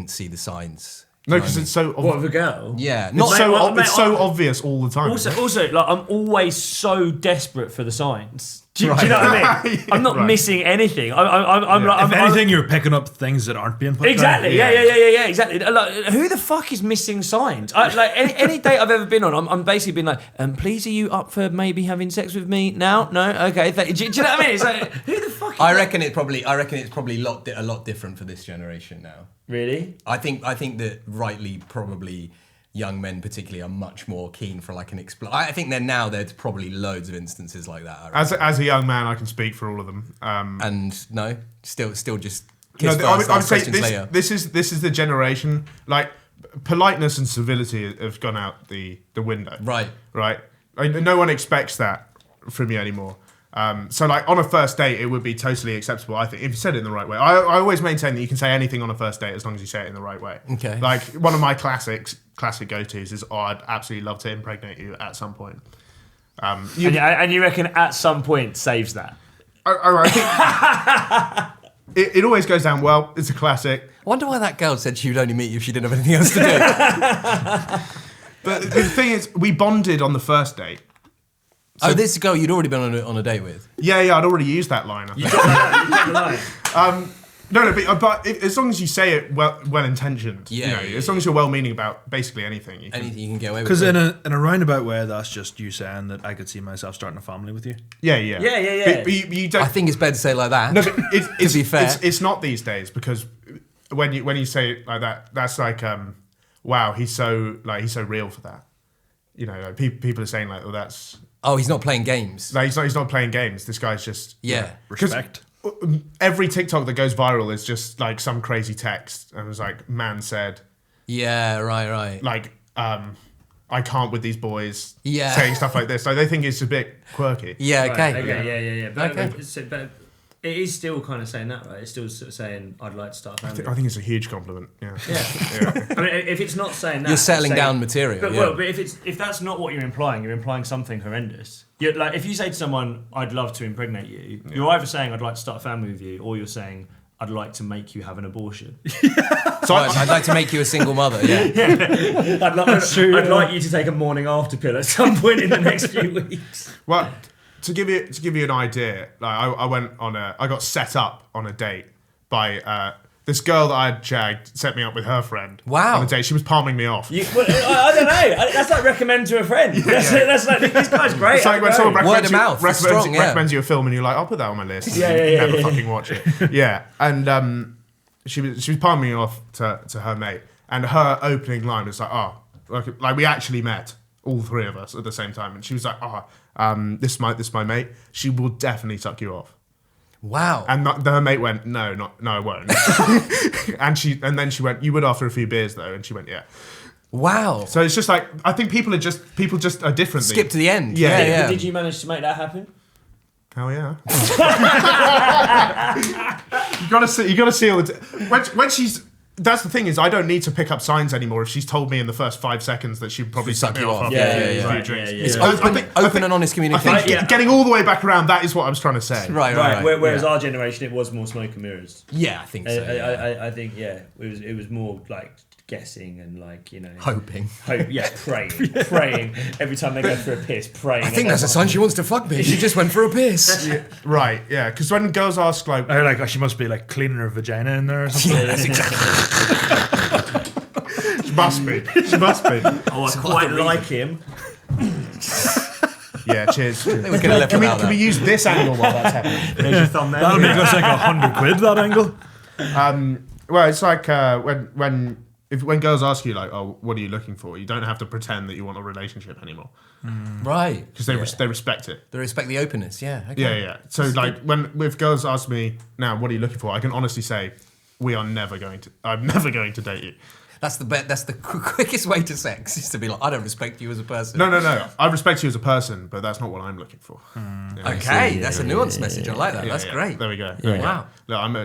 see the signs? No, because it's so What of a girl? Yeah, it's not so Mate, it's so obvious all the time. Also, like I'm always so desperate for the signs. Do you know what I mean? I'm not Right. missing anything. I'm like, If anything, you're picking up things that aren't being put Exactly. down. Yeah. Exactly. Like, who the fuck is missing signs? Like any date I've ever been on, I'm basically been like, please, are you up for maybe having sex with me now? No. Okay. Do you know what I mean? It's like, who the fuck? I reckon it's probably a lot different for this generation now. Really? I think that rightly probably young men particularly are much more keen for like an I think there's probably loads of instances like that. I reckon. As a young man, I can speak for all of them. And no, still just No, kiss first, I would ask say questions later. this is the generation, like politeness and civility have gone out the window. Right. Like, no one expects that from you anymore. So like on a first date, it would be totally acceptable, I think, if you said it in the right way. I always maintain that you can say anything on a first date as long as you say it in the right way. Okay. Like one of my classic go-tos is, I'd absolutely love to impregnate you at some point. And you reckon at some point saves that? I think it always goes down well. It's a classic. I wonder why that girl said she would only meet you if she didn't have anything else to do. But the thing is, we bonded on the first date. Oh, this girl you'd already been on a date with? Yeah, I'd already used that line. I think. You got the line. No, but as long as you say it well intentioned, Yeah, as long as you're well meaning about basically anything, Anything you can get away with. Because in a roundabout way, that's just you saying that I could see myself starting a family with you. Yeah. But you don't. I think it's better to say it like that. No, but it's, to be fair. it's not these days because when you say it like that, that's like wow, he's so real for that. Like people are saying like, oh, that's. Oh, he's not playing games. No, he's not playing games. This guy's just Respect. Every TikTok that goes viral is just like some crazy text, and it was like, man said. Yeah, right. Like, I can't with these boys. Yeah. Saying stuff like this. So they think it's a bit quirky. Yeah, okay. Okay. But, Okay. but it is still kind of saying that, right? It's still sort of saying, I'd like to start a family. I think it's a huge compliment. Yeah. Yeah. I mean, if it's not saying that, You're settling saying, down material. But, yeah. but if that's not what you're implying something horrendous. Like if you say to someone, "I'd love to impregnate you," you're either saying, "I'd like to start a family with you," or you're saying, "I'd like to make you have an abortion." So I'd like to make you a single mother. Yeah. I'd like you to take a morning after pill at some point in the next few weeks. well, to give you an idea, like I got set up on a date by this girl that I'd shagged set me up with her friend. Wow. On a date, she was palming me off. I don't know. That's like recommend to a friend. That's like this guy's great. It's like when someone Word of mouth, it's strong, yeah. recommends you a film and you're like, I'll put that on my list. Yeah, Never fucking watch it. Yeah, and she was palming me off to her mate, and her opening line was like, like we actually met, all three of us at the same time, and she was like, this is my mate. She will definitely suck you off. Wow. And her mate went, no, I won't. and then she went, you would after a few beers though, and she went, yeah. Wow. So it's just like I think people just are different. Skip to the end. Yeah. Yeah. Did you manage to make that happen? Hell yeah. you gotta see all the when she's. That's the thing is I don't need to pick up signs anymore if she's told me in the first 5 seconds that she'd probably suck me off. Yeah. It's Yeah. open and honest communication. I think getting all the way back around, that is what I was trying to say. Right. Whereas our generation, it was more smoke and mirrors. Yeah, I think so. I think it was more like guessing and like Hoping. praying every time they go for a piss, praying. I think that's a sign she wants to fuck me. She just went for a piss. Right, yeah. Because when girls ask like, She must be like cleaning her vagina in there or something. Yeah, that's exactly. she must be. Oh, I quite like him. Yeah, cheers. We could have left without Can we that. use this angle while that's happening? There's your thumbnail. That'll make us like £100 that angle. Well, it's like when girls ask you like, oh, what are you looking for? You don't have to pretend that you want a relationship anymore Right. because they respect it. They respect the openness. Yeah. Okay. Yeah. So like if girls ask me now, what are you looking for? I can honestly say, I'm never going to date you. That's the quickest way to sex is to be like, I don't respect you as a person. No. I respect you as a person, but that's not what I'm looking for. Yeah. Okay, that's a nuanced message. I like that. That's great. There we go. Wow. Look, I'm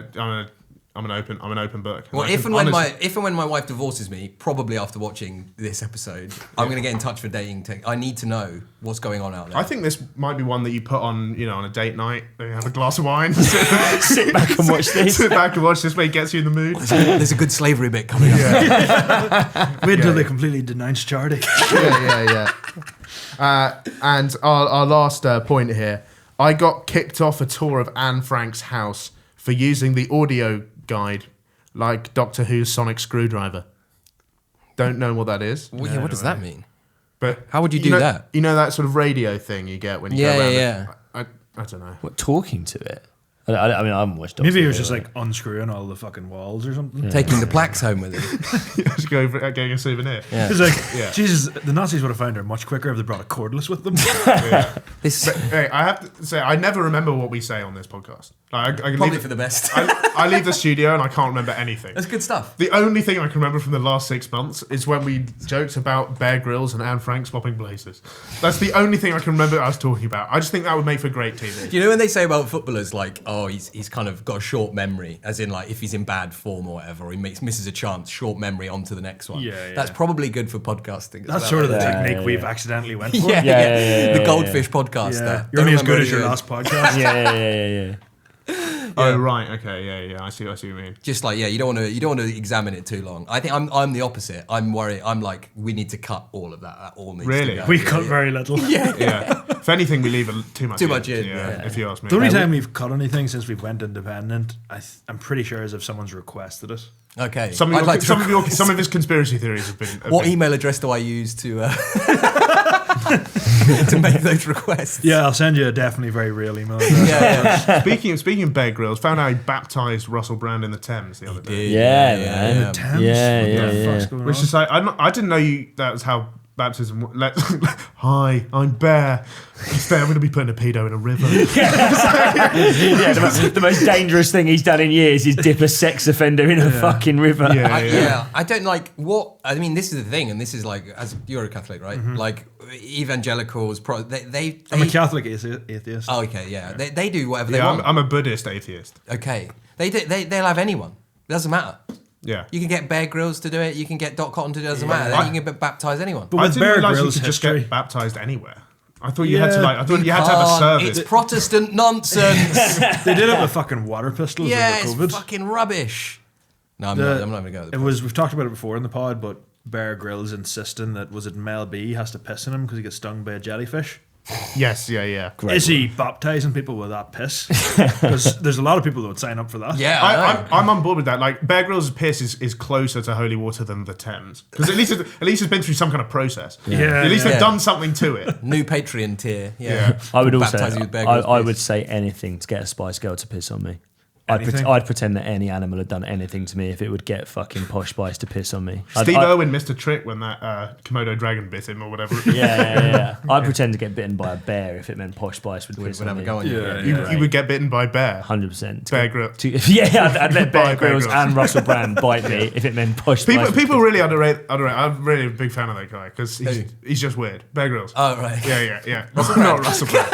an open book. Well, if and when my wife divorces me, probably after watching this episode, I'm going to get in touch for dating. I need to know what's going on out there. I think this might be one that you put on, on a date night. You have a glass of wine, Sit back and watch this. sit back and watch this. Way it gets you in the mood. There's a good slavery bit coming up. Wait until they completely denounce charity. Yeah. And our last point here, I got kicked off a tour of Anne Frank's house for using the audio guide like Doctor Who's Sonic Screwdriver. Don't know what that is. Well, yeah, what does that mean? But How would you do that? You know that sort of radio thing you get when you go around. I don't know. What, talking to it? I mean, I haven't watched. Maybe he was just like unscrewing all the fucking walls or something. Taking the plaques home with him. Just getting a souvenir. Yeah. It's like, Yeah. Jesus, the Nazis would have found her much quicker if they brought a cordless with them. This Hey, I have to say, I never remember what we say on this podcast. Like, I can probably leave, for the best. I leave the studio and I can't remember anything. That's good stuff. The only thing I can remember from the last 6 months is when we joked about Bear Grylls and Anne Frank swapping places. That's the only thing I can remember us talking about. I just think that would make for great TV. Do you know when they say about footballers, like, oh, he's kind of got a short memory, as in, like, if he's in bad form or whatever, or he misses a chance, short memory on to the next one. Yeah. That's probably good for podcasting. as That's well. sort of the Yeah, technique we've accidentally went for. Yeah. The Goldfish podcast. Yeah. There. You're only as good Don't as your remember last podcast. Yeah. Oh right, okay, yeah. I see what you mean. Just like you don't want to examine it too long. I think I'm the opposite. I'm worried. I'm like, we need to cut all of that. That all needs Really? to go. We cut very little. Yeah. If anything, we leave too much. Too much in, Yeah, yeah. if you ask me. The only time we've cut anything since we've went independent, I'm pretty sure is if someone's requested it. Okay. Some of his conspiracy theories have been. What email address do I use to to make those requests? Yeah, I'll send you a definitely very real email. Yeah. Speaking of Bear Grylls, found out he baptised Russell Brand in the Thames the other day. Yeah, man. Thames? Yeah, What yeah, the yeah. fuck's going Which on? is like, I didn't know that was how baptism. Hi, I'm Bear. Instead, I'm going to be putting a pedo in a river. Yeah, the most dangerous thing he's done in years is dip a sex offender in a fucking river. Yeah. I don't like what I mean. This is the thing, and this is like, as you're a Catholic, right? Like evangelicals, they I'm a Catholic atheist. Oh, okay, yeah. They do whatever they Yeah, want. I'm a Buddhist atheist. Okay, they'll have anyone. It doesn't matter. Yeah. You can get Bear Grylls to do it. You can get Dot Cotton to do it. Doesn't matter. Then you can baptise anyone. But I with didn't Bear realise you Grylls could just history, get baptised anywhere. I thought you had to I thought you had to have a Can't. service. It's Protestant nonsense. they did it with fucking water pistols Yeah, over it's COVID. fucking rubbish. No, I'm not going to go with It the was. We've talked about it before in the pod, but Bear Grylls insisting that Mel B has to piss in him because he gets stung by a jellyfish. Yes, yeah. Is he baptizing people with that piss? Because there's a lot of people that would sign up for that. Yeah, I know. I'm on board with that. Like Bear Grylls' piss is closer to holy water than the Thames because at least it's been through some kind of process. Yeah, At least yeah. they've done something to it. New Patreon tier. Yeah. I would also. Baptise you with Bear I Grylls' would piss. say anything to get a Spice Girl to piss on me. Anything? I'd pretend that any animal had done anything to me if it would get fucking Posh Spice to piss on me. Steve Irwin missed a trick when that Komodo dragon bit him or whatever. Yeah. I'd pretend to get bitten by a bear if it meant Posh Spice would piss Would on have a me. go on you. Yeah. You would get bitten by Bear. 100%. Bear Grylls. Yeah, I'd let By Bear Bear Grylls Grylls. and Russell Brand bite me if it meant Posh Spice. People really underrate. I'm really a big fan of that guy because he's just weird. Bear Grylls. Oh, right. Yeah. Not Russell Brand.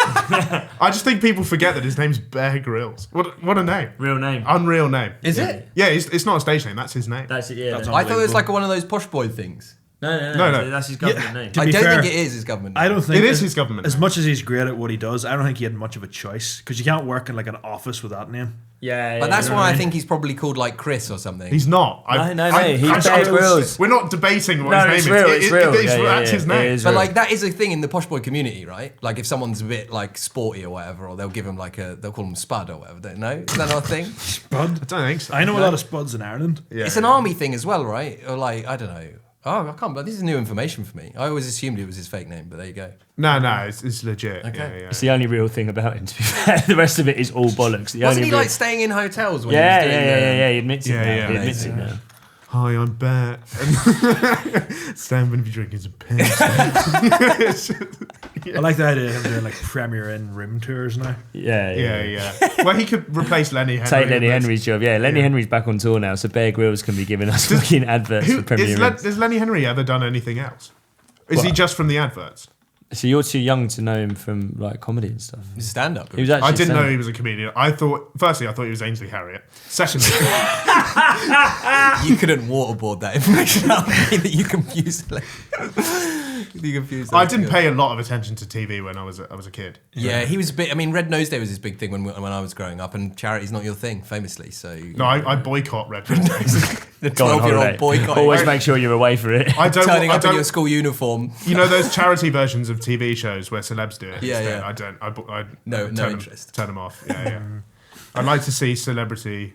I just think people forget that his name's Bear Grylls. What a name. Real name. Unreal name. Is it? Yeah, it's not a stage name. That's his name. That's it, yeah. I thought it was like one of those posh boy things. No. That's his government name. To I be don't fair, think it is his government. I don't think It is his government As name. much as he's great at what he does, I don't think he had much of a choice because you can't work in like an office with that name. Yeah, But that's why I think he's probably called like Chris or something. He's not. No, he's Bear Grylls. We're not debating what No, his it's name real, is. it's real. That's his name. It is But real. like that is a thing in the posh boy community, right? Like if someone's a bit like sporty or whatever, or they'll give him like they'll call him Spud or whatever. Don't know. Is that not a thing? I don't think so. I know a lot of spuds in Ireland. Yeah, It's an army thing as well, right? Or like I don't know. Oh, I can't. But this is new information for me. I always assumed it was his fake name, but there you go. No, it's legit. Okay. Yeah. It's the only real thing about him, to be fair. The rest of it is all bollocks. The Wasn't only he real- like staying in hotels when Yeah, he was doing yeah. He admits it Yeah, now. yeah. He admits it Amazing. now. Hi, I'm Bear. Sam going to be drinking some Pimps. I like the idea of him doing like Premier Inn room tours now. Yeah. Well, he could replace Lenny Henry. Take Lenny with this. Henry's job. Yeah, Lenny Henry's back on tour now, so Bear Grylls can be giving us fucking adverts for Premier Inn. Has Lenny Henry ever done anything else? Is he just from the adverts? So you're too young to know him from like comedy and stuff. He's stand up. He was actually I didn't know saying- he was a comedian. I thought he was Ainsley Harriott. Secondly, You couldn't waterboard that information out of me that you confused. You confused. I didn't pay a lot of attention to TV when I was a kid. Yeah, he was a bit. I mean, Red Nose Day was his big thing when I was growing up, and charity's not your thing, famously. So No, I boycott Red Nose. the Go on 12-year-old holiday. boycott. Always make sure you're away for it. I don't. turning I up in don't. your school uniform. You know those charity versions of TV shows where celebs do it? Yeah, instead? yeah. I don't. I No turn interest. Turn them off. Yeah. I'd like to see celebrity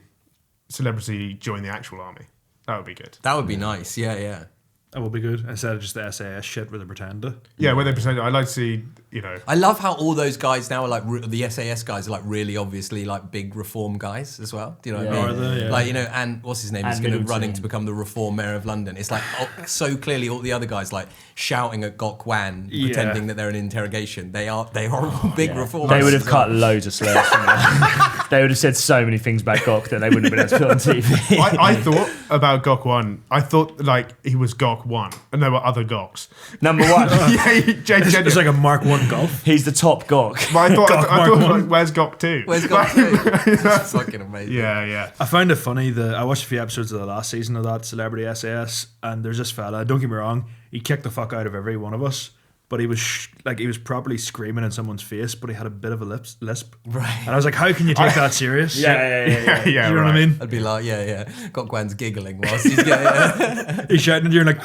join the actual army. That would be good. That would be nice. Yeah. That would be good instead of just the SAS shit with a pretender. Yeah, where they present. I'd like to see. I love how all those guys now are like the SAS guys are like really obviously like big reform guys as well. Do you know what I Are mean? they? Yeah. Like and what's his name is And going to Middleton. running to become the reform mayor of London. It's like so clearly all the other guys like shouting at Gok Wan, Yeah. pretending that they're in interrogation. They are big reformers. They would have cut loads of slurs from that. They would have said so many things about Gok that they wouldn't have been able to put on TV. I thought about Gok 1. I thought like he was Gok 1, and there were other Goks. Number one, It's like a Mark 1 Golf. he's the top Gok. But I thought, Gok I Mark thought 1. like, where's Gok 2? Where's Gok 2? That's fucking amazing. Yeah. I found it funny that I watched a few episodes of the last season of that Celebrity SAS, and there's this fella. Don't get me wrong, he kicked the fuck out of every one of us. but he was he was properly screaming in someone's face, but he had a bit of a lisp. Right. And I was like, how can you take that serious? yeah, You know what I mean? I'd be like, got Gwen's giggling whilst he's getting. He's shouting, and you're like,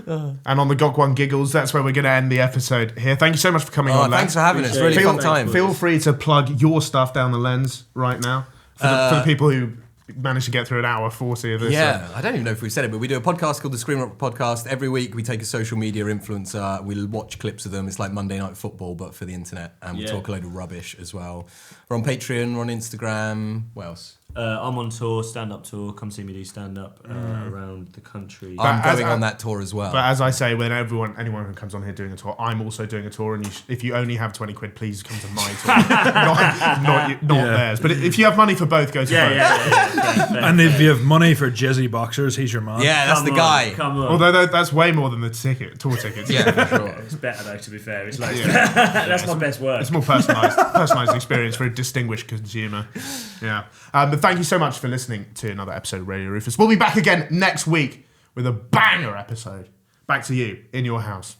And on the Gok1 giggles, that's where we're going to end the episode here. Thank you so much for coming on, Thanks lads. for having us. Really fun time. Feel free to plug your stuff down the lens right now for the people who managed to get through an hour 40 of this. Yeah, I don't even know if we've said it, but we do a podcast called the Scream Rock Podcast. Every week we take a social media influencer, we'll watch clips of them. It's like Monday Night Football, but for the internet. And we talk a load of rubbish as well. We're on Patreon, we're on Instagram. What else? I'm on tour, stand-up tour. Come see me do stand-up around the country. I'm going on that tour as well. But as I say, when anyone who comes on here doing a tour, I'm also doing a tour. And if you only have 20 quid, please come to my tour, not theirs. But if you have money for both, go to both. and if you have money for Jizzy Boxers, he's your man. Yeah, that's the guy. Come on. Although that's way more than the tour tickets. Yeah, for sure. It's better though, to be fair. It's like that's my best work. It's more personalised experience for a distinguished consumer. Yeah. But thank you so much for listening to another episode of Radio Rufus. We'll be back again next week with a banger episode. Back to you in your house.